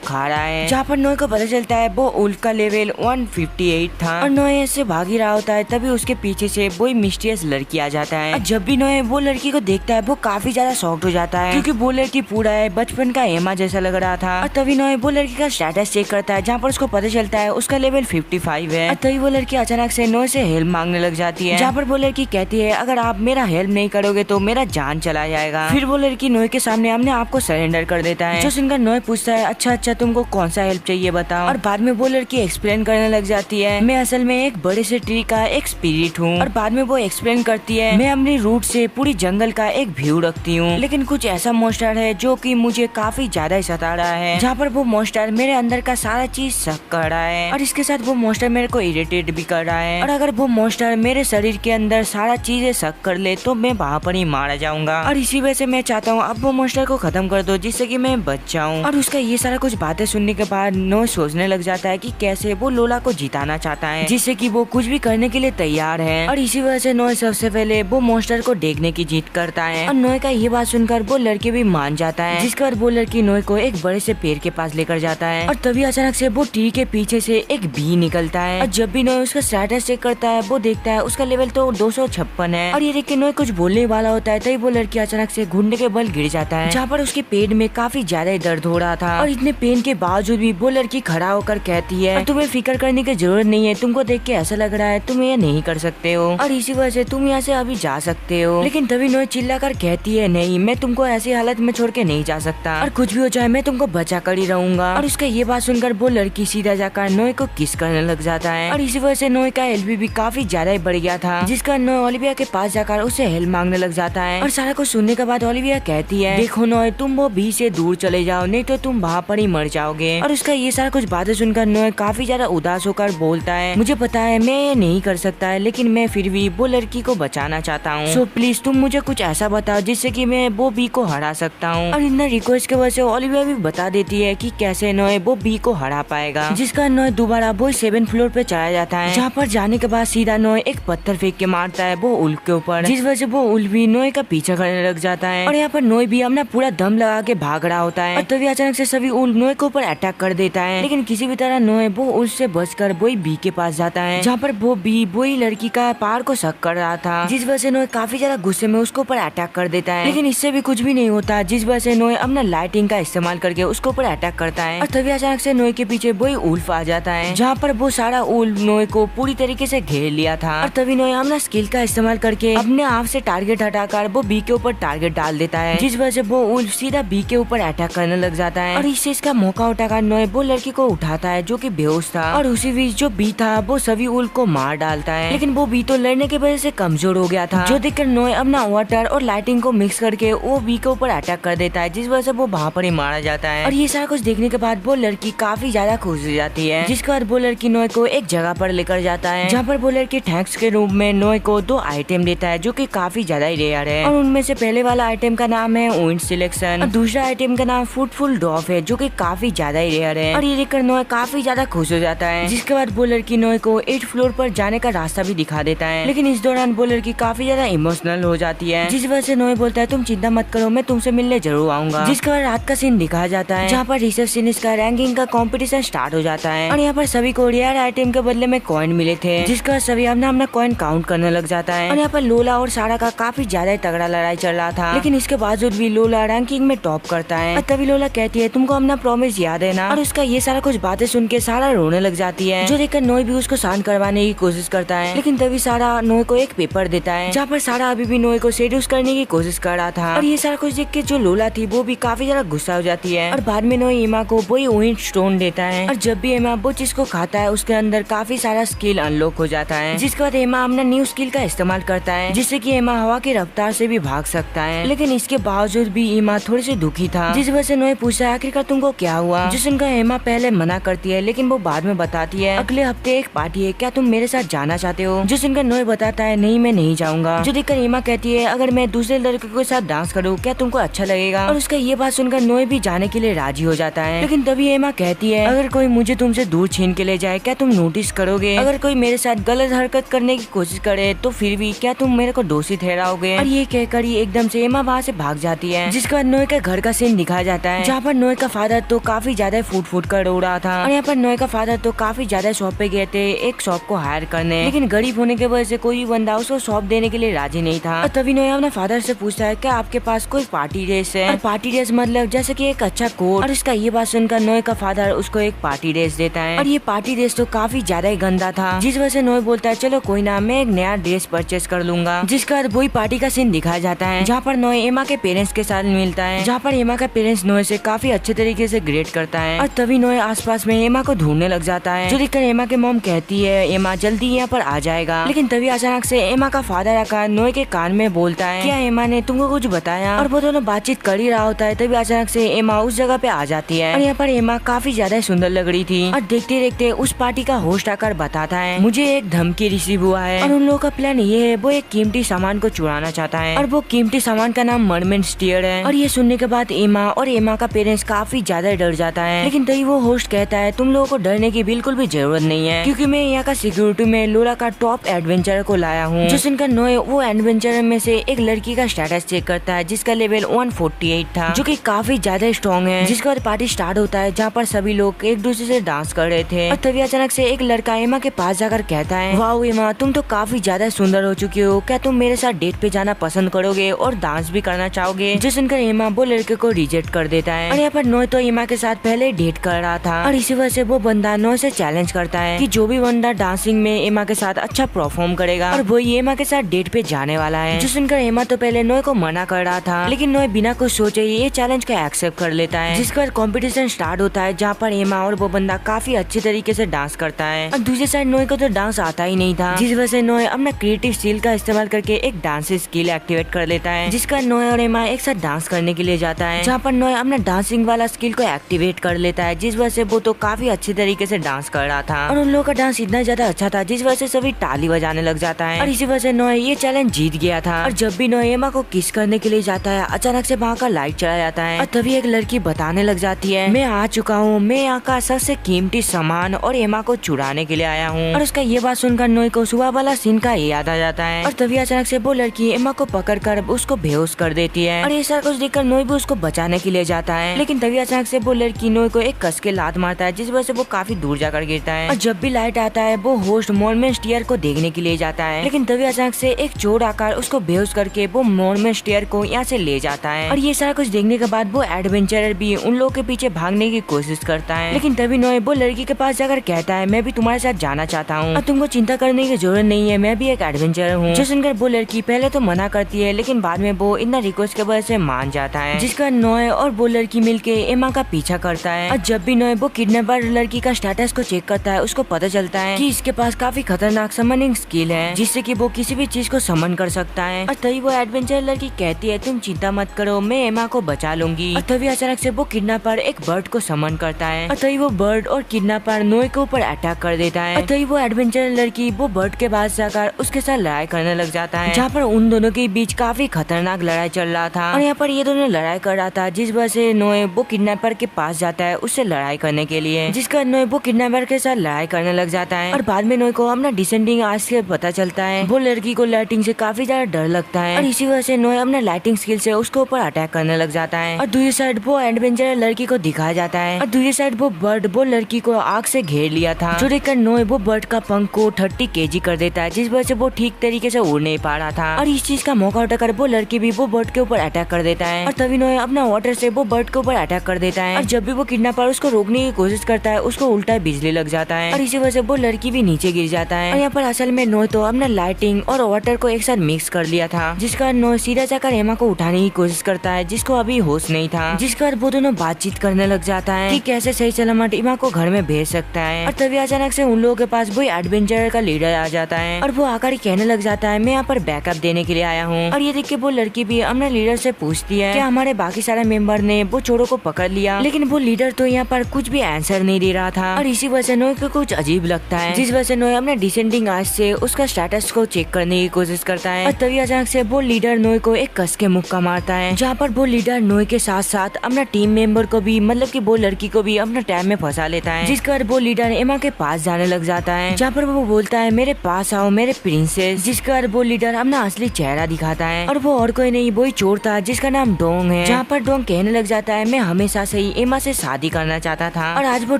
खा रहा है। जहाँ पर नोए को पता चलता है वो उल्फ का लेवल 158 था और नोए ऐसे भाग ही रहा होता है। तभी उसके पीछे से वो मिस्टीरियस लड़की आ जाता है। जब भी नोए वो लड़की को देखता है वो काफी ज्यादा शॉक्ड हो जाता है क्योंकि वो लड़की पूरा है बचपन का एमा जैसा लग रहा था। और तभी नोए वो लड़की का स्टेटस चेक करता है जहाँ पर उसको पता चलता है उसका लेवल 55 है। और तभी वो लड़की अचानक से नोए से हेल्प मांगने लग जाती है, जहाँ पर वो लड़की कहती है अगर आप मेरा हेल्प नहीं करोगे तो मेरा जान चला जाएगा। फिर वो लड़की नोए के सामने अपने आप को सरेंडर कर देता है। जो सुनकर नोए पूछता है अच्छा तुमको कौन सा हेल्प चाहिए बताओ। और बाद में वो लड़की एक्सप्लेन करने लग जाती है मैं असल में एक बड़े से ट्री का एक स्पिरिट हूँ। और बाद में वो एक्सप्लेन करती है मैं अपनी रूट से पूरी जंगल का एक व्यू रखती हूँ, लेकिन कुछ ऐसा मॉन्स्टर है जो कि मुझे काफी ज्यादा सता रहा है, जहाँ पर वो मॉन्स्टर मेरे अंदर का सारा चीज सक कर रहा है और इसके साथ वो मॉन्स्टर मेरे को इरिटेट भी कर रहा है। और अगर वो मॉन्स्टर मेरे शरीर के अंदर सारा चीजें सक कर ले तो मैं वहाँ पर ही मारा जाऊंगा। और इसी वजह से मैं चाहता हूँ अब वो मॉन्स्टर को खत्म कर दो जिससे कि मैं बच जाऊँ। और उसका ये सारा कुछ बातें सुनने के बाद नोए सोचने लग जाता है कि कैसे वो लोला को जिताना चाहता है जिससे कि वो कुछ भी करने के लिए तैयार है। और इसी वजह से नोए सबसे पहले वो मॉन्स्टर को देखने की जीत करता है। और नोए का ये बात सुनकर वो लड़की भी मान जाता है, जिसके बाद वो लड़की नोए को एक बड़े से पेड़ के पास लेकर जाता है। और तभी अचानक से वो ट्री के पीछे से एक बी निकलता है। और जब भी नोए उसका स्टेटस चेक करता है वो देखता है उसका लेवल तो 256 है। और ये देख के नोए कुछ बोलने वाला होता है तभी वो लड़की अचानक से घुटने के बल गिर जाता है, जहाँ पर उसके पेट में काफी ज्यादा दर्द हो रहा था। और इतने पेन के बावजूद भी वो लड़की खड़ा होकर कहती है तुम्हें फिक्र करने की जरूरत नहीं है, तुमको देख के ऐसा लग रहा है तुम ये नहीं कर सकते हो और इसी वजह से तुम यहाँ से अभी जा सकते हो। लेकिन तभी नोए चिल्लाकर कहती है नहीं मैं तुमको ऐसी हालत में छोड़ के नहीं जा सकता और कुछ भी हो जाए मैं तुमको बचा कर ही रहूंगा। और उसका ये बात सुनकर वो लड़की सीधा जाकर नोए को किस करने लग जाता है। और इसी वजह से नोए का एलबी भी काफी ज्यादा बढ़ गया था, जिसका नोए ओलिविया के पास जाकर उसे हेल्प मांगने लग जाता है। और सारा कुछ सुनने के बाद ओलिविया कहती है देखो नोए तुम वो बी से दूर चले जाओ नहीं तो तुम वहाँ पर ही मर जाओगे। और उसका ये सारा कुछ बातें सुनकर नोए काफी ज्यादा उदास होकर बोलता है मुझे पता है मैं ये नहीं कर सकता है लेकिन मैं फिर भी वो लड़की को बचाना चाहता हूँ, सो प्लीज तुम मुझे कुछ ऐसा बताओ जिससे कि मैं वो बी को हरा सकता हूँ। और इन रिक्वेस्ट के वजह से ओलिविया भी बता देती है कि कैसे नोए वो बी को हरा पाएगा, जिसका नोए दोबारा वो 7th फ्लोर पे चला जाता है, जहाँ पर जाने के बाद सीधा नोए एक पत्थर फेंक के मारता है वो उल्फ के ऊपर, जिस वजह से वो उल्फ भी नोए का पीछा करने लग जाता है। और यहाँ पर नोए भी अपना पूरा दम लगा के भाग रहा होता है। और तभी अचानक से सभी उल्फ नोए के ऊपर अटैक कर देता है, लेकिन किसी भी तरह नोए वो उल्फ से बचकर वही बी के पास जाता है, जहाँ पर वो बी वही लड़की का पार को शक कर रहा था, जिस वजह से नोए काफी ज्यादा गुस्से में उसके ऊपर अटैक कर देता है। लेकिन इससे भी कुछ भी नहीं होता, जिस वजह से नोए अपना लाइटिंग का इस्तेमाल करके उसके ऊपर अटैक करता है। और तभी अचानक से नोए के पीछे वही उल्फ आ जाता है, जहाँ पर वो सारा उल्फ नोए को पूरी तरीके से घेर लिया था। और तभी नोए अपना स्किल का इस्तेमाल करके अपने आप से टारगेट हटाकर वो बी के ऊपर टारगेट डाल देता है, जिस वजह से वो उल्फ सीधा बी के ऊपर अटैक करने लग जाता है। और इस चीज का मौका उठाकर नोए वो लड़की को उठाता है जो कि बेहोश था, और उसी बीच जो बी था वो सभी उल्फ को मार डालता है। लेकिन वो बी तो लड़ने की वजह से कमजोर हो गया था, जो देखकर नोए अपना वाटर और लाइटिंग को मिक्स करके वो बी के ऊपर अटैक कर देता है, जिस वजह से वो वहाँ पर ही मारा जाता है। और ये सारा कुछ देखने के बाद वो लड़की काफी ज्यादा खुश हो जाती है, जिसके बाद वो लड़की नोए को एक जगह पर लेकर जाता है, जहाँ पर वो लड़की थैंक्स के रूप में नोए को 2 आइटम देता है जो कि काफी ज्यादा रेयर है। और उनमें से पहले वाला आइटम का नाम है विंड सिलेक्शन और दूसरा आइटम का नाम फ्रूटफुल डॉफ है जो कि काफी ज्यादा रेयर है। और ये देखकर नोए काफी ज्यादा खुश हो जाता है, जिसके बाद वो लड़की नोए को 8th फ्लोर पर जाने का रास्ता भी दिखा देता है। लेकिन इस दौरान वो लड़की काफी ज्यादा इमोशनल हो जाती है, जिस वजह से नोए बोलता है तुम चिंता मत करो मैं तुमसे मिलने जरूर आऊंगा। जिसके बाद रात का सीन दिखाया जाता है, जहाँ पर रिसेप्शनिस्ट का रैंकिंग का कंपटीशन स्टार्ट हो जाता है। और यहाँ पर सभी को रेयर आइटम के बदले में कॉइन मिले थे, जिसके बाद सभी अपना कॉइन काउंट करने लग जाता है। और यहाँ पर लोला और सारा का काफी ज्यादा तगड़ा लड़ाई चल रहा था, लेकिन इसके बावजूद भी लोला रैंकिंग में टॉप करता है। और तभी लोला कहती है तुमको अपना प्रॉमिस याद है ना। और उसका ये सारा कुछ बातें सुन के सारा रोने लग जाती है, जो देखकर नोए भी उसको शांत करवाने की कोशिश करता है। लेकिन तभी सारा नोए को एक पेपर देता है, जहाँ पर सारा अभी भी नोए को सेड्यूस करने की कोशिश कर रहा था। और ये सारा कुछ देख के जो लोला थी वो भी काफी ज्यादा गुस्सा हो जाती है। और बाद में नोए एमा को वही विंड स्टोन देता है, और जब भी एमा वो चीज को खाता है उसके अंदर काफी सारा स्किल अनलॉक हो जाता है, जिसके बाद एमा अपना न्यू स्किल का इस्तेमाल करता है, जिससे कि एमा हवा की रफ्तार से भी भाग सकता है। लेकिन इसके बावजूद भी एमा थोड़ी सी दुखी था, जिस वजह से नोए पूछता है आखिरकार तुमको क्या हुआ, जो सुनकर एमा पहले मना करती है, लेकिन वो बाद में बताती है अगले हफ्ते एक पार्टी है, क्या तुम मेरे साथ जाना चाहते हो। जो सुनकर नोए बताता है नहीं मैं नहीं जाऊंगा। जो देखकर एमा कहती है अगर मैं दूसरे लड़के के साथ डांस करूँ क्या तुमको अच्छा लगेगा। और उसका ये बात सुनकर नोए भी जाने के लिए राजी हो जाता है। लेकिन तभी एमा कहती है अगर कोई मुझे तुमसे दूर छीन के ले जाए क्या तुम नोटिस करोगे, अगर कोई मेरे साथ गलत हरकत मदद करने की कोशिश करे तो फिर भी क्या तुम मेरे को दोषी ठहराओगे? और ये कहकर ही एकदम से एमा वहाँ से भाग जाती है। जिसके बाद नोए के घर का सीन दिखाया जाता है, जहाँ पर नोए का फादर तो काफी ज्यादा फूट कर रो रहा था। और यहाँ पर नोए का फादर तो काफी ज्यादा शॉप पे गए थे एक शॉप को हायर करने, लेकिन गरीब होने की वजह से कोई भी बंदा उसको शॉप देने के लिए राजी नहीं था। और तभी नोए अपने फादर से पूछता है क्या आपके पास कोई पार्टी ड्रेस है? और पार्टी ड्रेस मतलब जैसे कि एक अच्छा कोट। और इसका ये बात सुनकर नोए का फादर उसको एक पार्टी ड्रेस देता है। और ये पार्टी ड्रेस तो काफी ज्यादा ही गंदा था, जिस वजह से नोए बोलता है चलो कोई ना, मैं एक नया ड्रेस परचेस कर लूंगा। जिसके बाद वही पार्टी का सीन दिखाया जाता है, जहाँ पर नोए एमा के पेरेंट्स के साथ मिलता है, जहाँ पर एमा का पेरेंट्स नोए से काफी अच्छे तरीके से ग्रेट करता है। और तभी नोए आसपास में एमा को ढूंढने लग जाता है, जो देखकर एमा के मॉम कहती है एमा जल्दी यहाँ पर आ जाएगा। लेकिन तभी अचानक से एमा का फादर आकर नोए के कान में बोलता है क्या एमा ने तुमको कुछ बताया? और वो दोनों बातचीत कर ही रहा होता है, तभी अचानक से एमा उस जगह पे आ जाती है। और यहाँ पर एमा काफी ज्यादा सुंदर लग रही थी। और देखते देखते उस पार्टी का होस्ट आकर बताता है मुझे एक धमकी रिसीव हुआ है, और उन लोगों का प्लान ये है वो एक कीमती सामान को चुराना चाहता है, और वो कीमती सामान का नाम मरमेंट स्टीयर है। और ये सुनने के बाद एमा और एमा का पेरेंट्स काफी ज्यादा डर जाता है। लेकिन तभी वो होस्ट कहता है तुम लोगों को डरने की बिल्कुल भी जरूरत नहीं है, क्योंकि मैं यहाँ का सिक्योरिटी में लोरा का टॉप एडवेंचर को लाया हूँ। जो सुनकर नोए वो एडवेंचर में से एक लड़की का स्टेटस चेक करता है, जिसका लेवल 148 था, जो कि काफी ज्यादा स्ट्रॉन्ग है। जिसके बाद पार्टी स्टार्ट होता है, जहाँ पर सभी लोग एक दूसरे से डांस कर रहे थे। और तभी अचानक से एक लड़का एमा के पास जाकर कहता है वाओ एमा तुम तो काफी ज्यादा सुंदर हो चुकी हो, क्या तुम मेरे साथ डेट पे जाना पसंद करोगे और डांस भी करना चाहोगे? जो सुनकर एमा वो लड़के को रिजेक्ट कर देता है। और यहाँ पर नोए तो एमा के साथ पहले डेट कर रहा था, और इसी वजह से वो बंदा नोए से चैलेंज करता है कि जो भी बंदा डांसिंग में एमा के साथ अच्छा परफॉर्म करेगा और वो एमा के साथ डेट पे जाने वाला है। जो सुनकर एमा तो पहले नोए को मना कर रहा था, लेकिन नोए बिना कुछ सोचे ये चैलेंज को एक्सेप्ट कर लेता है। जिसके बाद कॉम्पिटिशन स्टार्ट होता है, जहाँ पर एमा और वो बंदा काफी अच्छे तरीके से डांस करता है। और दूसरी साइड नोए को तो डांस आता ही नहीं था, जिस वजह से नोए अपना क्रिएटिव स्किल का इस्तेमाल करके एक डांस स्किल एक्टिवेट कर लेता है, जिसका नोए और एमा एक साथ डांस करने के लिए जाता है, जहाँ पर नोए अपना डांसिंग वाला स्किल को एक्टिवेट कर लेता है, जिस वजह से वो तो काफी अच्छे तरीके से डांस कर रहा था। और उन लोगों का डांस इतना ज्यादा अच्छा था, जिस वजह से सभी ताली बजाने लग जाता है। और इसी वजह से नोए ये चैलेंज जीत गया था। और जब भी नोए एमा को किस करने के लिए जाता है, अचानक से वहाँ का लाइट चला जाता है, और तभी एक लड़की बताने लग जाती है मैं आ चुका हूँ, मैं यहाँ का सबसे कीमती सामान और एमा को चुराने के लिए आया हूँ। और उसका ये बात सुनकर नोए को सुबह वाला सीन का याद आ जाता है। और तभी अचानक से वो लड़की एमा को पकड़कर उसको बेहोश कर देती है। और ऐसा कुछ देखकर नोए भी उसको बचाने के लिए जाता है, लेकिन तभी अचानक से वो लड़की नोए को एक कस के लात मारता है, जिस वजह से वो काफी दूर जाकर गिरता है। और जब भी लाइट आता है वो होस्ट मॉर्मेन स्टीयर को देखने के लिए जाता है, लेकिन तभी अचानक से एक चोर आकर उसको बेहोश करके वो मॉर्मेन स्टीयर को यहाँ से ले जाता है। और ये सारा कुछ देखने के बाद वो एडवेंचरर भी उन लोगों के पीछे भागने की कोशिश करता है, लेकिन तभी नोए वो लड़की के पास जाकर कहता है मैं भी तुम्हारे साथ जाना चाहता हूँ और तुमको चिंता करने की जरूरत नहीं है, मैं भी एक एडवेंचरर हूँ। जो सुनकर वो लड़की पहले तो मना करती है, लेकिन बाद में वो इतना रिक्वेस्ट के वजह से मान जाता है, जिसका नोए और वो लड़की मिलके एमा का पीछा करता है। और जब भी नोए वो किडनैपर लड़की का स्टेटस को चेक करता है, उसको पता चलता है कि इसके पास काफी खतरनाक समनिंग स्किल है, जिससे कि वो किसी भी चीज को समन कर सकता है। और तभी वो एडवेंचर लड़की कहती है तुम चिंता मत करो, मैं एमा को बचा लूंगी। और तभी अचानक से वो किडनैपर एक बर्ड को समन करता है, और तभी वो बर्ड और किडनैपर नोए के ऊपर अटैक कर देता है। और तभी वो एडवेंचर लड़की वो बर्ड के पास जाकर उसके साथ लड़ाई करने लग जाता है, जहाँ पर उन दोनों के बीच काफी खतरनाक लड़ाई चल रहा था। और यहाँ पर ये दोनों लड़ाई कर रहा था, जिस वजह से नोए वो किडनैपर के पास जाता है उससे लड़ाई करने के लिए, जिसका नोए वो किडनैपर के साथ लड़ाई करने लग जाता है। और बाद में नोए को अपना डिसेंडिंग आज से पता चलता है वो लड़की को लाइटिंग से काफी ज्यादा डर लगता है, और इसी वजह से नोए अपने लाइटिंग स्किल से उसके ऊपर अटैक करने लग जाता है। और दूसरी साइड वो एडवेंचर लड़की को दिखाया जाता है, और दूसरी साइड वो बर्ड वो लड़की को आग से घेर लिया था, जो देखकर नोए वो बर्ड का पंख को 30 kg कर देता है, जिस वजह से वो ठीक तरीके से उड़ नहीं पा रहा था। और इस चीज का मौका उठाकर वो लड़की भी वो बर्ड के ऊपर अटैक कर देता है, और तभी नोए अपना वाटर से वो बर्ड के ऊपर अटैक कर देता है। और जब भी वो किडनैपर उसको रोकने की कोशिश करता है, उसको उल्टा बिजली लग जाता है, और इसी वजह से वो लड़की भी नीचे गिर जाता है। और यहाँ पर असल में नोए तो अपना लाइटिंग और वाटर को एक साथ मिक्स कर लिया था, जिसका नोए सीधा जाकर एमा को उठाने की कोशिश करता है, जिसको अभी होश नहीं था, जिसका वो दोनों बातचीत करने लग जाता है कि कैसे सही सलामत एमा को घर में भेज सकता है। और तभी अचानक से उन लोगों के पास वो एडवेंचर का लीडर आ जाता है, और वो आकर कहने लग जाता है मैं यहाँ पर बैकअप देने के लिए आया हूँ। और ये देख के वो लड़की भी अपने लीडर से पूछती है कि हमारे बाकी सारे मेंबर ने वो चोरों को पकड़ लिया, लेकिन वो लीडर तो यहाँ पर कुछ भी आंसर नहीं दे रहा था। और इसी वजह से नोए को कुछ अजीब लगता है, जिस वजह से नोए अपने डिसेंडिंग आंच से उसका स्टेटस को चेक करने की कोशिश करता है। और तभी अचानक से वो लीडर नोए को एक कस के मुक्का मारता है, जहाँ पर वो लीडर नोए के साथ साथ अपना टीम मेंबर को भी मतलब कि वो लड़की को भी अपना टैब में फंसा लेता है, जिसका वो लीडर एमा के पास जाने लग जाता है, जहाँ पर वो बोलता है मेरे पास आओ मेरे प्रिंसेस। जिसके बाद वो लीडर अपना असली चेहरा दिखाता है और वो और कोई नहीं वही चोर था जिसका नाम डोंग है। जहाँ पर डोंग कहने लग जाता है मैं हमेशा से ही एमा से शादी करना चाहता था और आज वो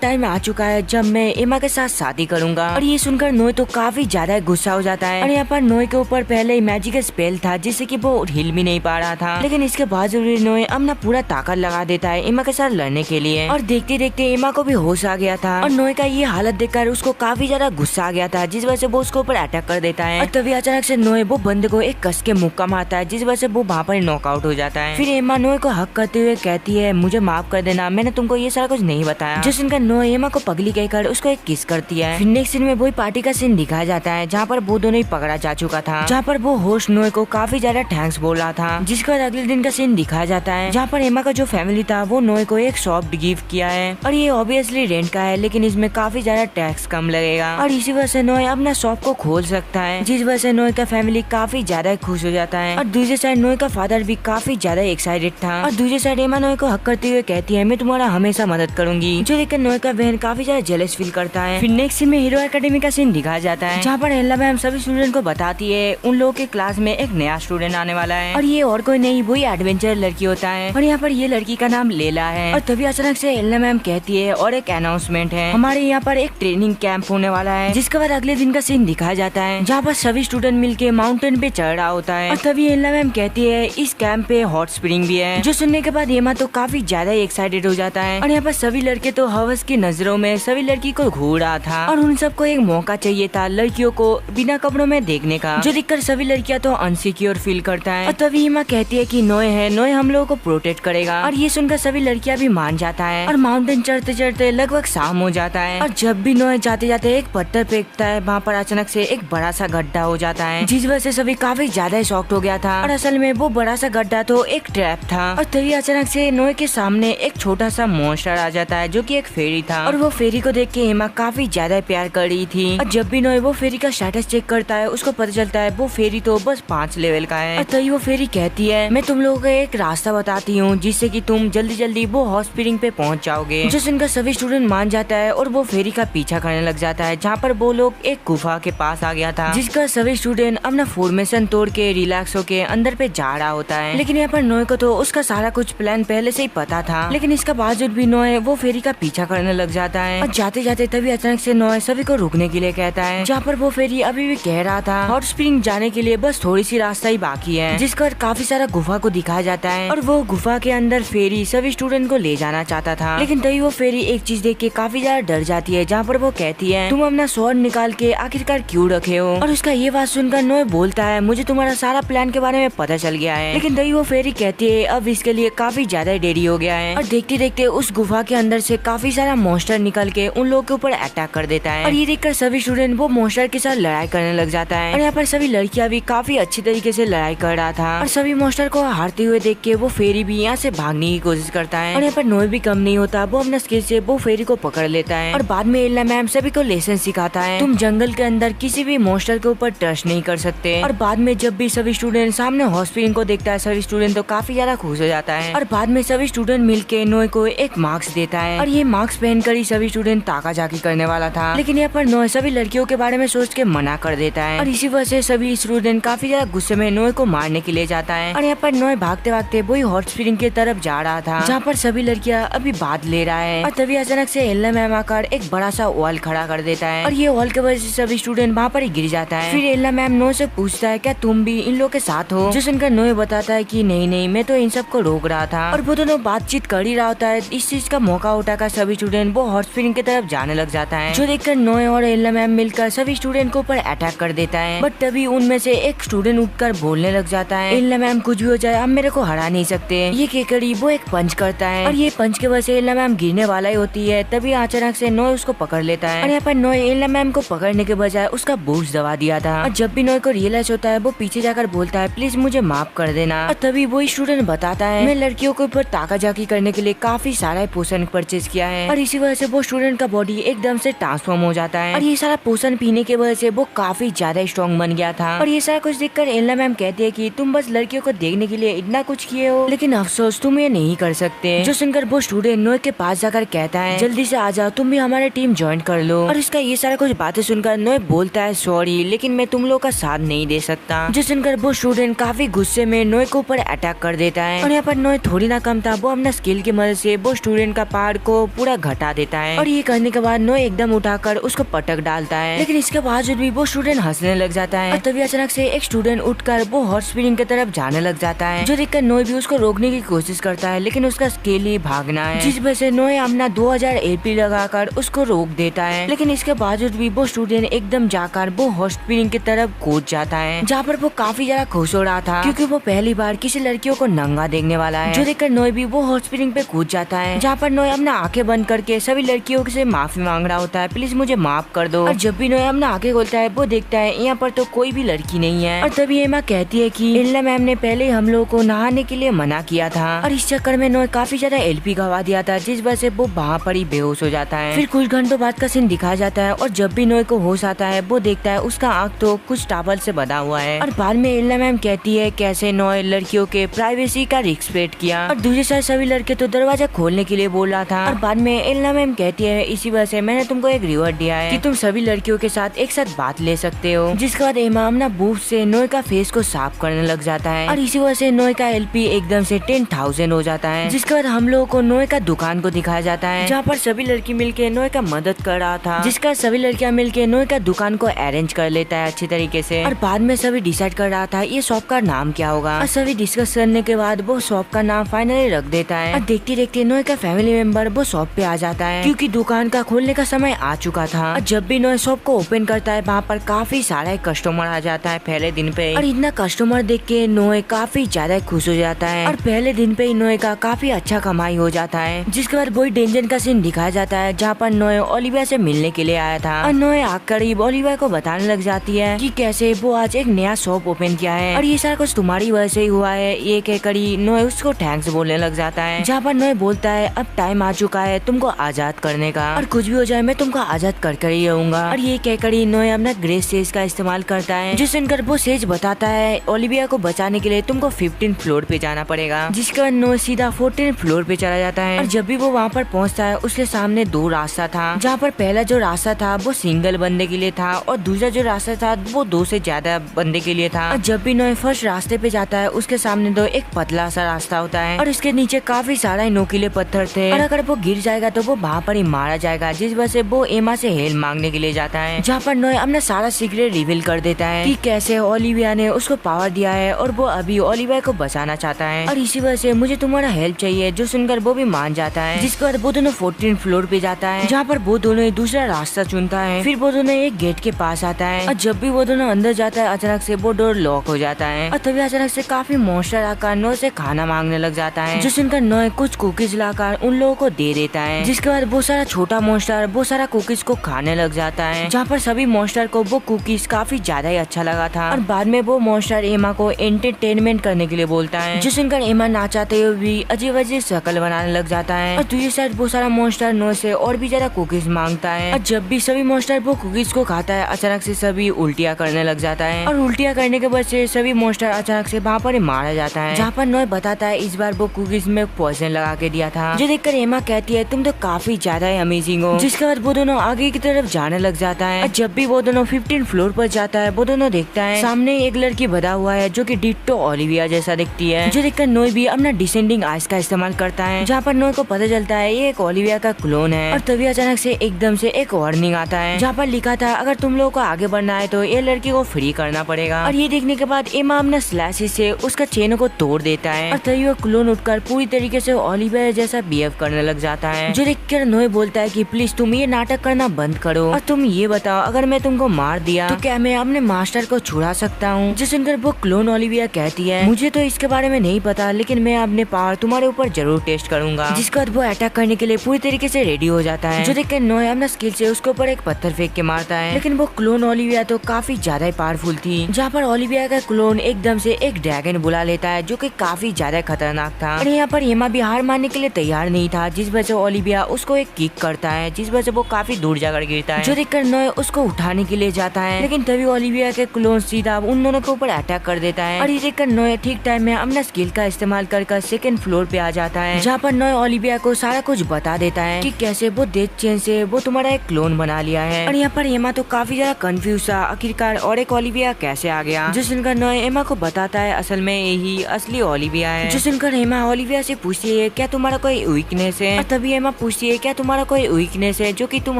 टाइम आ चुका है जब मैं एमा के साथ शादी करूंगा। और ये सुनकर नोए तो काफी ज्यादा गुस्सा हो जाता है और यहाँ पर नोए के ऊपर पहले ही मैजिक स्पेल था जिससे कि वो हिल भी नहीं पा रहा था। लेकिन इसके बावजूद भी नोए अपना पूरा ताकत लगा देता है एमा के साथ लड़ने के लिए और देखते देखते एमा को भी होश आ गया था और नोए का ये हालत देखकर उसको काफी ज्यादा गुस्सा आ गया था जिस वजह से वो उसके ऊपर अटैक कर देता है। और तभी अचानक से नोए वो बंदे को एक कस के मुक्का मारता है जिस वजह से वो वहाँ पर नॉकआउट हो जाता है। फिर एमा नोए को हक करते हुए कहती है मुझे माफ कर देना, मैंने तुमको ये सारा कुछ नहीं बताया। जिस दिन का नोए एमा को पगली कहकर उसको एक किस करती है। फिर नेक्स्ट सीन में वही पार्टी का सीन दिखाया जाता है जहाँ पर वो दोनों ही पकड़ा जा चुका था, जहाँ पर वो होस्ट नोए को काफी ज्यादा थैंक्स बोल रहा था। जिसके बाद अगले दिन का सीन दिखाया जाता है जहाँ पर एमा का जो फैमिली था वो नोए को एक शॉप गिफ्ट किया है और ये ऑब्वियसली रेंट का है लेकिन इसमें काफी ज्यादा टैक्स कम लगेगा और इसी वजह से नोए अपना शॉप को खोल सकता है, जिस वजह से नोए का फैमिली काफी ज्यादा खुश हो जाता है। और दूसरी साइड नोए का फादर भी काफी ज्यादा एक्साइटेड था और दूसरी साइड एमा नोए को हक करते हुए कहती है मैं तुम्हारा हमेशा मदद करूंगी, जो देखकर नोए का बहन काफी ज्यादा जेलस फील करता है। फिर नेक्स्ट सीन में हीरो एकेडमी का सीन दिखाया जाता है जहाँ पर एल्ला मैम सभी स्टूडेंट को बताती है उन लोगों के क्लास में एक नया स्टूडेंट आने वाला है और ये और कोई नहीं वही एडवेंचर लड़की होता है और यहाँ पर ये लड़की का नाम लेला है। और तभी अचानक से एल्ला मैम कहती है और एक अनाउंसमेंट है हमारे यहाँ पर एक ट्रेनिंग कैंप होने वाला है। जिसके बाद अगले दिन का सीन दिखाया जाता है जहाँ पर सभी स्टूडेंट मिलके माउंटेन पे चढ़ रहा होता है और तभी एल्ला मैम कहती है इस कैंप पे हॉट स्प्रिंग भी है, जो सुनने के बाद एमा तो काफी ज्यादा एक्साइटेड हो जाता है और यहाँ पर सभी लड़के तो हवस की नजरों में सभी लड़की को घूर रहा था और उन सबको एक मौका चाहिए था लड़कियों को बिना कपड़ों में देखने का, जो देखकर सभी लड़कियां तो अनसिक्योर फील करता है। और तभी एमा कहती है कि नोए है, नोए हम लोगों को प्रोटेक्ट करेगा और ये सुनकर सभी लड़कियां भी मान जाता है और माउंटेन चढ़ते चढ़ते लगभग शाम हो जाता है और जब भी नोए जाते जाते एक पत्थर फेंकता है वहाँ पर अचानक से एक बड़ा सा गड्ढा हो जाता है, जिस वजह से सभी काफी ज्यादा शॉक्ड हो गया था और असल में वो बड़ा सा गड्ढा तो एक ट्रैप था। और तभी अचानक से नोए के सामने एक छोटा सा मॉन्स्टर आ जाता है जो कि एक फेरी था और वो फेरी को देख के एमा काफी ज्यादा प्यार कर रही थी और जब भी नोए वो फेरी का स्टेटस चेक करता है उसको पता चलता है वो फेरी तो बस 5 लेवल का है। और तभी वो फेरी कहती है मैं तुम लोगों को एक रास्ता बताती हूँ जिससे कि तुम जल्दी जल्दी वो हॉट स्प्रिंग पे पहुँच जाओगे। जो सुनकर सभी स्टूडेंट मान जाता है और वो फेरी का पीछा करने लग जाता है जहाँ पर वो लोग एक गुफा के पास आ गया था, जिसका सभी स्टूडेंट अपना फॉर्मेशन तोड़ के रिलैक्स होके अंदर पे जा रहा होता है। लेकिन यहाँ पर नोए को तो उसका सारा कुछ प्लान पहले से ही पता था, लेकिन इसका बावजूद भी नोए वो फेरी का पीछा करने लग जाता है और जाते जाते तभी अचानक से नोए सभी को रुकने के लिए कहता है, जहाँ पर वो फेरी अभी भी कह रहा था हॉट स्प्रिंग जाने के लिए बस थोड़ी सी रास्ता ही बाकी है, जिसका काफी सारा गुफा को दिखाया जाता है और वो गुफा के अंदर फेरी सभी स्टूडेंट को ले जाना चाहता था। लेकिन तभी वो फेरी एक चीज देख के काफी ज्यादा डर जाती है, जहाँ पर वो कहती है तुम अपना स्वॉर्ड निकाल के आखिरकार क्यों रखे हो। और उसका ये बात सुनकर नोए बोलता है मुझे तुम्हारा सारा प्लान के बारे में पता चल गया है। लेकिन तभी वो फेरी कहती है अब इसके लिए काफी ज्यादा देरी हो गया है और देखते देखते उस गुफा के अंदर से काफी सारा मॉन्स्टर निकल के उन लोगों के ऊपर अटैक कर देता है और ये देखकर सभी स्टूडेंट वो मॉन्स्टर के साथ लड़ाई करने लग जाता है और यहाँ पर सभी लड़कियां भी काफी अच्छी तरीके से लड़ाई कर रहा था और सभी मॉन्स्टर को हारते हुए देख के वो फेरी भी यहाँ से भागने की कोशिश करता है और यहाँ पर नोए भी कम नहीं होता, वो अपना स्किल से वो फेरी को पकड़ लेता है और बाद में एल्ला मैम सभी को लेसन सिखाता है तुम जंगल के अंदर किसी भी मॉन्स्टर के ऊपर ट्रस्ट नहीं कर सकते। और बाद में जब भी सभी स्टूडेंट सामने हॉट स्प्रिंग को देखता है सभी स्टूडेंट तो काफी ज्यादा खुश हो जाता है और बाद में सभी स्टूडेंट मिलके नोए को एक मार्क्स देता है और ये मार्क्स पहनकर ही सभी स्टूडेंट ताकाजाकी करने वाला था, लेकिन यहाँ पर नोए सभी लड़कियों के बारे में सोच के मना कर देता है और इसी वजह से सभी स्टूडेंट काफी ज्यादा गुस्से में नोए को मारने के लिए जाता है और यहाँ पर नोए भागते भागते वही हॉट स्प्रिंग की तरफ जा रहा था जहाँ पर सभी लड़कियां अभी बात ले रहा है और तभी अचानक से एल्ला मैम आकर एक बड़ा सा वॉल खड़ा कर देता है और ये वॉल के वजह से सभी स्टूडेंट वहाँ पर ही गिर जाता है। फिर एल्ला मैम नोए से पूछता है क्या तुम भी इन लोग के साथ हो, जो सुनकर नोए बताता है कि नहीं नहीं मैं तो इन सब को रोक रहा था और वो दोनों बातचीत कर ही रहा होता है। इस चीज का मौका उठाकर सभी स्टूडेंट वो हॉट स्प्रिंग की तरफ जाने लग जाता है, जो देखकर नोए और एल्ला मैम मिलकर सभी स्टूडेंट को ऊपर अटैक कर देता है। बट तभी उनमें से एक स्टूडेंट उठकर बोलने लग जाता है एल्ला मैम कुछ भी हो जाए आप मेरे को हरा नहीं सकते। ये केकड़ी वो एक पंच करता है और ये पंच के वजह से एल्ला मैम गिरने वाला ही होती है। तभी अचानक से नोए उसको पकड़ लेता है और यहाँ पर नोए एल्ला मैम को पकड़ने के बजाय उसका बूस्ट दबा दिया था और जब भी नोए को रियलाइज होता है वो पीछे जाकर बोलता है प्लीज मुझे माफ कर देना। और तभी वो स्टूडेंट बताता है मैं लड़कियों के ऊपर ताकाजाकी करने के लिए काफी सारा पोषण परचेज किया है और इसी वजह से वो स्टूडेंट का बॉडी एकदम से ट्रांसफॉर्म हो जाता है और ये सारा पोषण पीने की वजह से वो काफी ज्यादा स्ट्रॉन्ग बन गया था। और ये सारा कुछ देखकर एल्ला मैम कहती है कि तुम बस लड़कियों को देखने के लिए इतना कुछ किए हो, लेकिन अफसोस तुम ये नहीं कर सकते। जो सुनकर वो स्टूडेंट नोए के पास जाकर कहता है जल्दी से आ जाओ तुम भी हमारे टीम ज्वाइन कर लो। और इसका ये सारा कुछ बातें सुनकर नोए बोलता है सॉरी लेकिन मैं तुम लोग का साथ नहीं दे सकता। जो सुनकर वो स्टूडेंट काफी गुस्से में नोए के ऊपर अटैक कर देता है और यहाँ पर नोए थोड़ी ना कम था, वो अपना स्किल की मदद से वो स्टूडेंट का पहाड़ को पूरा घटा देता है और ये करने के बाद नोए एकदम उठाकर उसको पटक डालता है। लेकिन इसके बावजूद भी वो स्टूडेंट हंसने लग जाता है और तभी अचानक से एक स्टूडेंट उठकर वो हॉर्स स्पिनिंग की तरफ जाने लग जाता है, जो देखकर नोए भी उसको रोकने की कोशिश करता है लेकिन उसका स्किल ही भागना है, जिस वजह से नोए अपना 2000 एपी लगाकर उसको रोक देता है। लेकिन इसके बावजूद भी वो स्टूडेंट एकदम जाकर वो हॉर्स स्पिनिंग की तरफ कूद जाता है, जहाँ पर वो काफी ज्यादा खुश हो रहा था क्योंकि वो पहली बार किसी लड़कियों को नंगा देखने वाला है। जो देखकर नोए भी वो हॉर्स स्पिनिंग पे कूद जाता है, जहाँ पर नोए अपना आंखें बंद करके सभी लड़कियों से माफी मांग रहा होता है, प्लीज मुझे माफ कर दो। और जब भी नोए अपना आंखें खोलता है वो देखता है यहाँ पर तो कोई भी लड़की नहीं है और तभी एमा कहती है कि एल्ला मैम ने पहले हम लोगों को नहाने के लिए मना किया था और इस चक्कर में नोए काफी ज्यादा एलपी गवा दिया था, जिस वजह से वो वहाँ पर ही बेहोश हो जाता है। फिर कुछ घंटों बाद का सीन दिखाया जाता है और जब भी नोए को होश आता है वो देखता है उसका आँख तो कुछ टावल से बंधा हुआ है और बाद में एल्ला मैम कहती है कैसे नोए लड़कियों के प्राइवेसी का रिस्पेक्ट किया और दूसरे साइड सभी लड़के तो दरवाजा खोलने के लिए बोल रहा था और बाद में एल्ला मैम कहती है इसी वजह से मैंने तुमको एक रिवॉर्ड दिया है कि तुम सभी लड़कियों के साथ एक साथ बात ले सकते हो। जिसके बाद एमा अपना बूथ से नोए का फेस को साफ करने लग जाता है और इसी वजह से नोए का एलपी एकदम से 10,000 हो जाता है। जिसके बाद हम लोगों को नोए का दुकान को दिखाया जाता है, जहाँ पर सभी लड़की मिलके नोए का मदद कर रहा था, जिसका सभी लड़कियां मिलके नोए का दुकान को अरेंज कर लेता है अच्छी तरीके से और बाद में सभी डिसाइड कर रहा था ये शॉप का नाम क्या होगा और सभी डिस्कस करने के बाद वो शॉप का नाम फाइनली रख देता है और देखते देखते नोए का फैमिली मेंबर वो शॉप पे आ जाता है क्योंकि दुकान का खोलने का समय आ चुका था। और जब भी नोए शॉप को ओपन करता है वहाँ पर काफी सारा कस्टमर आ जाता है पहले दिन पे और इतना कस्टमर देख के नोए काफी ज्यादा खुश हो जाता है और पहले दिन पे ही नोए का काफी अच्छा कमाई हो जाता है। जिसके बाद वही डेंजर का सीन दिखाया जाता है जहाँ पर नोए ओलिविया से मिलने के लिए आया था और नोए आकर ही ओलिविया को बताने लग जाती है कि कैसे वो आज एक नया शॉप ओपन किया है और ये सारा कुछ तुम्हारी वजह से ही हुआ है। ये कहकर ही नोए उसको थैंक्स बोलने लग जाता है, जहाँ पर नोए बोलता है अब टाइम आ चुका है तुमको आजाद करने का और कुछ भी हो जाए मैं तुमको आजाद कर ही रहूंगा। और ये कहकर ही नोए अपना ग्रे सेज का इस्तेमाल करता है, जो सुनकर वो सेज बताता है ओलिविया को बचाने के लिए तुमको 15 फ्लोर पे जाना पड़ेगा। जिसके बाद नोए सीधा 14 फ्लोर पे चला जाता है और जब भी वो वहाँ पर पहुँचता है उसके सामने दो रास्ता था, जहाँ पर पहला जो रास्ता था वो सिंगल बंदे के लिए था और दूसरा जो रास्ता था वो 2 से ज्यादा बंदे के लिए था। और जब भी नोए फर्स्ट रास्ते पे जाता है उसके सामने तो एक पतला सा रास्ता होता है और उसके नीचे काफी सारा नोकीले पत्थर थे और अगर वो गिर जाएगा तो वो वहाँ पर ही मारा जाएगा, जिस वजह से वो एमा से हेल्प मांगने के लिए जाता है, जहाँ पर नोए अपना सारा सीक्रेट रिवील कर देता है कि कैसे ओलिविया ने उसको पावर दिया है और वो अभी ओलिविया को बचाना चाहता है और इसी वजह से मुझे तुम्हारा हेल्प चाहिए। जो सुनकर वो भी मान जाता है, जिसके बाद वो दोनों 14 फ्लोर पे जाता है, जहाँ पर वो दोनों दूसरा रास्ता चुनता है। फिर वो दोनों एक गेट के पास आता है और जब भी वो दोनों अंदर जाता है अचानक से वो डोर लॉक हो जाता है और तभी अचानक से काफी मॉन्स्टर आकर नोए से खाना मांगने लग जाता है, जो सुनकर नोए कुछ कुकीज लाकर उन लोगों को दे देता है। जिसके बाद वो सारा छोटा मॉन्स्टर वो सारा कुकीज को खाने लग जाता है, जहाँ पर सभी मॉन्स्टर को वो कुकीज काफी ज्यादा ही अच्छा लगा था और बाद में वो मॉन्स्टर एमा को एंटरटेनमेंट करने के लिए बोलता है, जो सुनकर एमा ना चाहते हुए भी अजीब अजीब शक्ल बनाने लग जाता है और दूसरी साइड वो सारा मॉन्स्टर नोए से और भी ज्यादा कुकीज मांगता है और जब भी सभी मॉन्स्टर वो कुकीज को खाता है अचानक से सभी उल्टियाँ करने लग जाता है और उल्टियाँ करने के वजह से सभी मॉन्स्टर अचानक से वहाँ पर मारा जाता है, जहाँ पर नोए बताता है इस बार वो कुकीज में पॉइजन लगा के दिया था, जो देखकर एमा कहती है तुम तो काफी ज्यादा अमेजिंग हो। जिसके बाद वो दोनों आगे की तरफ जाने लग जाता है और जब भी वो दोनों 15 फ्लोर पर जाता है वो दोनों देखता है सामने एक लड़की बधा हुआ है जो कि डिट्टो ओलिविया जैसा दिखती है, जो देखकर नोए भी अपना डिसेंडिंग आइस का इस्तेमाल करता है, जहाँ पर नोए को पता चलता है ये एक ओलिविया का क्लोन है और तभी अचानक से एकदम से एक वार्निंग आता है, जहाँ पर लिखा था अगर तुम लोगों को आगे बढ़ना है तो ये लड़की को फ्री करना पड़ेगा। और ये देखने के बाद एमा अपना स्लैश से उसका चेन को तोड़ देता है और तभी वो क्लोन उठकर पूरी तरीके से ओलिविया जैसा बिहेव करने लग जाता है, जो देखकर नोए बोलता है कि प्लीज तुम ये नाटक करना बंद करो और तुम ये बताओ अगर मैं तुमको मार दिया तो क्या मैं अपने मास्टर को छुड़ा सकता हूँ। जो सुनकर वो क्लोन ओलिविया कहती है मुझे तो इसके बारे में नहीं पता लेकिन मैं अपने पावर तुम्हारे ऊपर जरूर टेस्ट करूंगा। जिसके बाद वो अटैक करने के लिए पूरी तरीके से रेडी हो जाता है, जो देखकर नोए अपना स्किल से उसके ऊपर एक पत्थर फेंक के मारता है, लेकिन वो क्लोन ओलिविया तो काफी ज्यादा पावरफुल थी, जहाँ पर ओलिविया का क्लोन एकदम से एक ड्रैगन बुला लेता है जो कि काफी ज्यादा खतरनाक था और यहाँ पर एमा भी हार मानने के लिए तैयार नहीं था, जिस वजह से ओलिविया उसको एक किक करता है, जिस वजह से वो काफी दूर जाकर गिरता है, जो देखकर नोए उसको उठाने के लिए जाता है, लेकिन तभी ओलिविया के क्लोन सीधा उन दोनों के ऊपर अटैक कर देता है और ये देखकर नोए ठीक टाइम में अपना स्किल का इस्तेमाल कर सेकंड फ्लोर पे आ जाता है, जहाँ पर नोए ओलिविया को सारा कुछ बता देता है कि कैसे वो डेथ चेन से वो तुम्हारा एक क्लोन बना लिया है। और यहाँ पर एमा तो काफी ज्यादा कंफ्यूज था आखिरकार और एक ओलिविया कैसे आ गया। जो सुनकर नोए एमा को बताता है असल में यही असली ओलिविया है। जो सुनकर एमा ओलिविया से पूछती है क्या तुम्हारा कोई वीकनेस है, और तभी एमा पूछती है क्या तुम्हारा कोई वीकनेस है जो कि तुम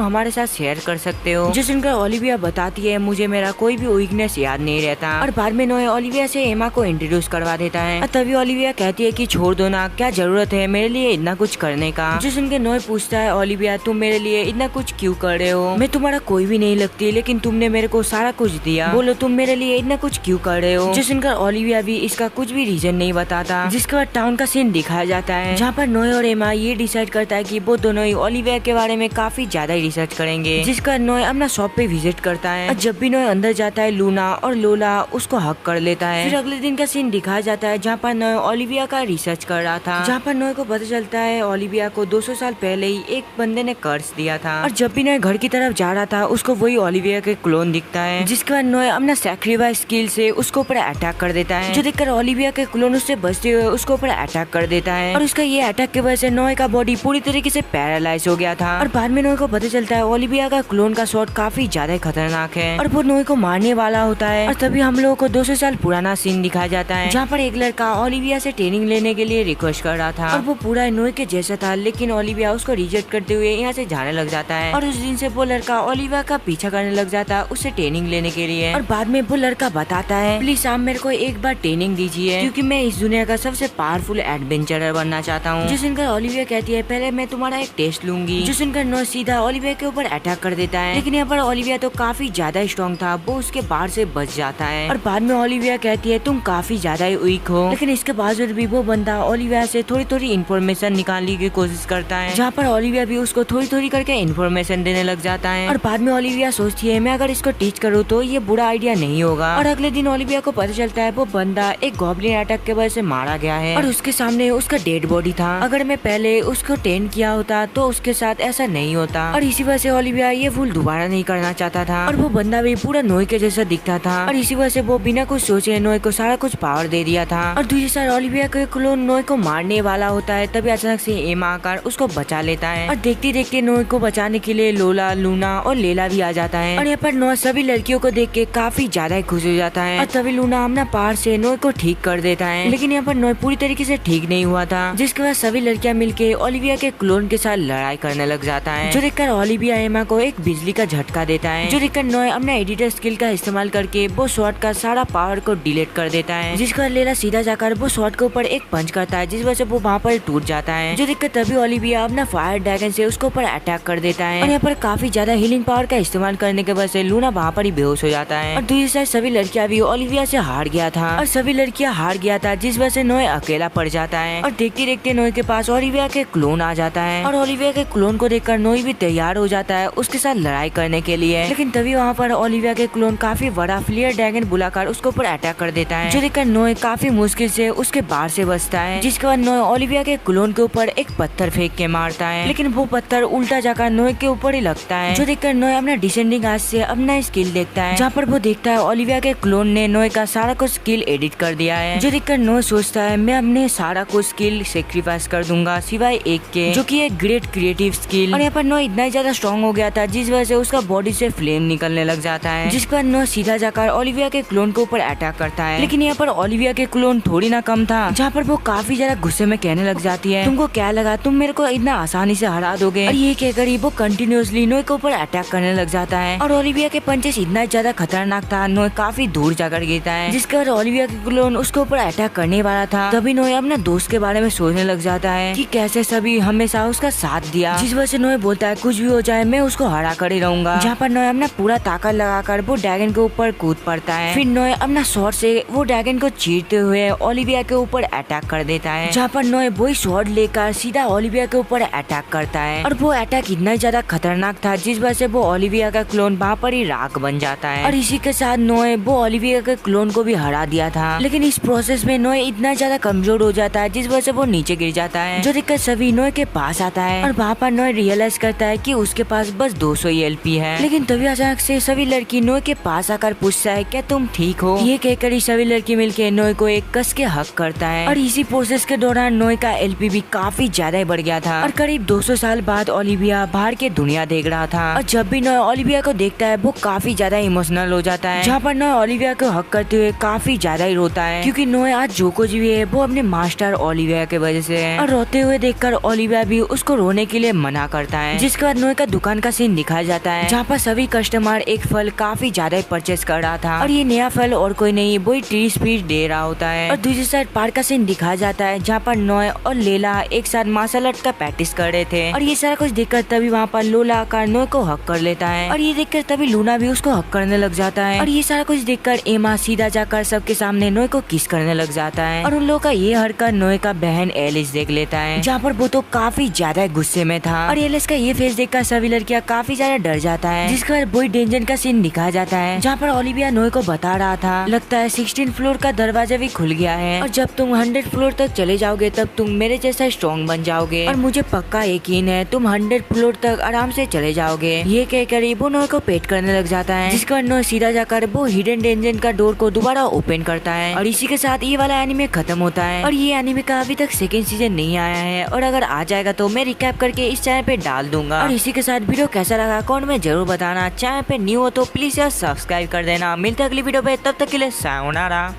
हमारे साथ शेयर कर सकते हो। जो सुनकर ओलिविया बताती है मुझे मेरा कोई भी वीकनेस याद नहीं रहता, और बाद में नोए ओलिविया से एमा को इंट्रोड्यूस करवा देता है। और तभी ओलिविया कहती है कि छोड़ दो ना, क्या जरूरत है मेरे लिए इतना कुछ करने का। जो सुनकर नोए पूछता है ओलिविया तुम मेरे लिए इतना कुछ क्यों कर रहे हो, मैं तुम्हारा कोई भी नहीं लगती लेकिन तुमने मेरे को सारा कुछ दिया, बोलो तुम मेरे लिए इतना कुछ क्यों कर रहे हो। जो सुनकर ओलिविया भी इसका कुछ भी रीजन नहीं बताता। जिसके बाद टाउन का सीन दिखाया जाता है जहाँ पर नोए और एमा ये डिसाइड करता है कि वो दोनों ही ओलिविया के बारे में काफी ज्यादा रिसर्च करेंगे। जिसका नोए अपना शॉप पे विजिट करता है, और जब भी नोए अंदर जाता है लूना और लोला उसको हक कर लेता है। फिर अगले दिन का सीन दिखाया जाता है जहाँ पर नोए ओलिविया का रिसर्च कर रहा था, जहाँ पर नोए को पता चलता है ओलिविया को 200 साल पहले ही एक बंदे ने कर्ज दिया था। और जब भी नोए घर की तरफ जा रहा था उसको वही ओलिविया के क्लोन दिखता है। जिसके बाद नोए अपना सैक्रिफाइस स्किल से उसको ऊपर अटैक कर देता है, जो देखकर ओलिविया के क्लोन उससे बचते हुए उसको ऊपर अटैक कर देता है। और उसका ये अटैक की वजह से नोए का बॉडी पूरी तरीके से पैरालाइज हो गया था। और बाद में नोए को पता चलता है ओलिविया का क्लोन का शॉट काफी ज्यादा खतरनाक है और वो नोए को मारने वाला होता है। और तभी हम लोगों को 200 साल पुराना सीन दिखाया जाता है जहाँ पर एक लड़का ओलिविया से ट्रेनिंग लेने के लिए रिक्वेस्ट कर रहा था, और वो पूरा नोए के जैसा था, लेकिन ओलिविया उसको रिजेक्ट करते हुए यहाँ से जाने लग जाता है। और उस दिन से वो लड़का ओलिविया का पीछा करने लग जाता है उससे ट्रेनिंग लेने के लिए। और बाद में वो लड़का बताता है प्लीज आप मेरे को एक बार ट्रेनिंग दीजिए क्योंकि मैं इस दुनिया का सबसे पावरफुल एडवेंचरर बनना चाहता हूँ। जो सुनकर ओलिविया कहती है पहले मैं तुम्हारा एक टेस्ट लूंगी। जो सुनकर नोए सीधा ओलिविया के ऊपर अटैक कर देता है, लेकिन यहाँ पर ओलिविया तो काफी ज्यादा स्ट्रॉन्ग था, वो उसके बाहर से बच जाता है। और बाद में ओलिविया कहती है तुम काफी ज्यादा ही वीक हो, लेकिन इसके बावजूद भी वो बंदा ओलिविया से थोड़ी थोड़ी इन्फॉर्मेशन निकालने की कोशिश करता है, जहाँ पर ओलिविया भी उसको थोड़ी थोड़ी करके इन्फॉर्मेशन देने लग जाता है। और बाद में ओलिविया सोचती है मैं अगर इसको टीच करूँ तो ये बुरा आइडिया नहीं होगा। और अगले दिन ओलिविया को पता चलता है वो बंदा एक गॉब्लिन अटैक के वजह से मारा गया है और उसके सामने उसका डेड बॉडी था। अगर मैं पहले उसको ट्रेन किया होता तो उसके साथ ऐसा नहीं होता, और इसी वजह से ओलिविया ये भूल दोबारा नहीं करना चाहता था। और वो बंदा भी पूरा नोए के जैसा दिखता था, और इसी वजह से वो बिना कुछ सोचे नोए को सारा कुछ पावर दे दिया था। और दूसरी साइड ओलिविया के क्लोन नोए को मारने वाला होता है, तभी अचानक से एमा आकर उसको बचा लेता है। और देखते देखते नोए को बचाने के लिए लोला, लूना और लेला भी आ जाता है। और यहाँ पर नोए सभी लड़कियों को देख के काफी ज्यादा खुश हो जाता है, और तभी लूना अपना पावर से नोए को ठीक कर देता है। लेकिन यहाँ पर नोए पूरी तरीके से ठीक नहीं हुआ था, जिसके बाद सभी लड़कियां मिलके ओलिविया के क्लोन के साथ लड़ाई करने लग जाता है, जो देखकर ओलिविया एमा को एक बिजली का झटका देता है, जो देखकर नोए अपना एडिटर स्किल का इस्तेमाल करके वो शॉट का सारा पावर को डिलीट कर देता है। जिसका लेला सीधा जाकर वो शॉट के ऊपर एक पंच करता है, जिस वजह से वो वहाँ पर टूट जाता है, जो देखकर तभी ओलिविया अपना फायर ड्रैगन से उसके ऊपर अटैक कर देता है। और यहाँ पर काफी ज्यादा हीलिंग पावर का इस्तेमाल करने के वजह से लूना वहाँ पर ही बेहोश हो जाता है। और दूसरी साइड सभी लड़कियां भी ओलिविया से हार गया था, और सभी लड़कियां हार गया था, जिस वजह से नोए अकेला पड़ जाता है। और देखते देखते नोए के पास ओलिविया के क्लोन आ जाता है, और ओलिविया के क्लोन को देखकर नोए भी तैयार हो जाता है उसके साथ लड़ाई करने के लिए। लेकिन तभी वहाँ पर ओलिविया के क्लोन काफी बड़ा फ्लेयर ड्रैगन बुलाकर उसके ऊपर अटैक कर देता है, जो देखकर नोए काफी मुश्किल से उसके बाहर से बचता है। जिसके बाद नोए ओलिविया के क्लोन के ऊपर एक पत्थर फेंक के मारता है, लेकिन वो पत्थर उल्टा जाकर नोए के ऊपर ही लगता है, जो देखकर नोए अपना डिसेंडिंग आंच से अपना स्किल देखता है, जहाँ पर वो देखता है ओलिविया के क्लोन ने नोए का सारा कुछ स्किल एडिट कर दिया है, जो देखकर नोए सोचता है मैं अपने सारा कुछ स्किल सेक्रीफाइस कर दूंगा सिवाय एक के, जो कि एक ग्रेट क्रिएटिव स्किल। और यहाँ पर नोए इतना ज्यादा स्ट्रॉन्ग हो गया था जिस वजह से उसका बॉडी से फ्लेम निकलने लग जाता है, जिस पर नोए सीधा जाकर ओलिविया के क्लोन के ऊपर अटैक करता है। लेकिन यहाँ पर ओलिविया के क्लोन थोड़ी ना कम था, जहाँ पर वो काफी ज्यादा गुस्से में कहने लग जाती है तुमको क्या लगा तुम मेरे को इतना आसानी से हरा दोगे। और ये कहकर वो कंटिन्यूअसली नोए के ऊपर अटैक करने लग जाता है, और ओलिविया के पंचेस इतना ज्यादा खतरनाक था नोए काफी दूर जाकर गिरता है, जिसके बाद ओलिविया के क्लोन उसके ऊपर अटैक करने वाला था। तभी नोए अपना दोस्त के बारे में सोचने लग जाता है कि कैसे सभी हमेशा उसका साथ दिया, जिस वजह से नोए बोलता है कुछ भी हो जाए मैं उसको हरा कर ही रहूंगा। जहाँ पर नोए अपना पूरा ताकत लगाकर वो ड्रैगन के ऊपर कूद पड़ता है। फिर नोए अपना शॉर्ट से वो ड्रैगन को चीरते हुए ओलिविया के ऊपर अटैक कर देता है, जहाँ पर नोए वही शॉर्ट लेकर सीधा ओलिविया के ऊपर अटैक करता है। और वो अटैक इतना ज्यादा खतरनाक था जिस वजह से वो ओलिविया का क्लोन वहाँ पर ही राख बन जाता है, और इसी के साथ नोए वो ओलिविया के क्लोन को भी हरा दिया था। लेकिन इस प्रोसेस में नोए इतना ज्यादा कमजोर हो जाता है जिस वजह से वो नीचे गिर जाता है, जो देखकर सभी नोए के पास आता है, और वहाँ पर नोए रियलाइज करता है कि उसके पास बस 200 ही एलपी है। लेकिन तभी अचानक से सभी लड़की नोए के पास आकर पूछता है क्या तुम ठीक हो। ये कहकर ही सभी लड़की मिलके नोए को एक कस के हक करता है, और इसी प्रोसेस के दौरान नोए का एलपी भी काफी ज्यादा बढ़ गया था, और करीब 200 साल बाद ओलिविया बाहर के दुनिया देख रहा था। और जब भी नोए ओलिविया को देखता है वो काफी ज्यादा इमोशनल हो जाता है, जहाँ पर नोए ओलिविया को हक करते हुए काफी ज्यादा ही रोता है, क्योंकि नोए आज जो कुछ भी है वो अपने मास्टर ओलिविया के वजह से है। और रोते हुए देखकर ओलिविया भी उसको रोने के लिए मना करता है। जिसके बाद नोए का दुकान का सीन दिखाया जाता है, जहाँ पर सभी कस्टमर एक फल काफी ज्यादा परचेस कर रहा था, और ये नया फल और कोई नहीं वही ट्री स्पीच दे रहा होता है। और दूसरी साइड पार्क का सीन दिखाया जाता है, जहाँ पर नोए और लेला एक साथ मार्शल आर्ट का प्रैक्टिस कर रहे थे। और ये सारा कुछ देखकर तभी वहाँ पर लोला आकर नोए को हक कर लेता है, और ये देखकर तभी लूना भी उसको हक करने लग जाता है। और ये सारा कुछ देखकर एमा सीधा जाकर सबके सामने नोए को किस करने लग जाता है। और उन लोगों का ये हरकत नोए का बहन एलिस देख लेता है, जहाँ पर वो तो काफी ज्यादा गुस्से में था। और एलिस का ये फेस देखकर सभी लड़कियां काफी ज्यादा डर जाता है। जिसके बाद बॉय डेंजर का सीन दिखाया जाता है, जहाँ पर ओलिविया नोए को बता रहा था लगता है 16 फ्लोर का दरवाजा भी खुल गया है, और जब तुम 100 फ्लोर तक चले जाओगे तब तुम मेरे जैसा स्ट्रॉन्ग बन जाओगे, और मुझे पक्का यकीन है तुम 100 फ्लोर तक आराम से चले जाओगे। ये कहकर वो नोए को पेट करने लग जाता है, जिसके बाद नोए सीधा जाकर वो हिडन डेंजर का डोर को दोबारा ओपन करता है। और इसी के साथ ये वाला एनिमे खत्म होता है। और ये एनिमे का अभी तक सेकंड सीजन नहीं आया है, और अगर आ जाएगा तो मैं रिकैप करके इस चैनल पे डाल दूंगा। और इसी के साथ वीडियो कैसा लगा कमेंट में जरूर बताना। चैनल पे न्यू हो तो प्लीज यार सब्सक्राइब कर देना। मिलते हैं अगली वीडियो पे, तब तक के लिए सायोनारा।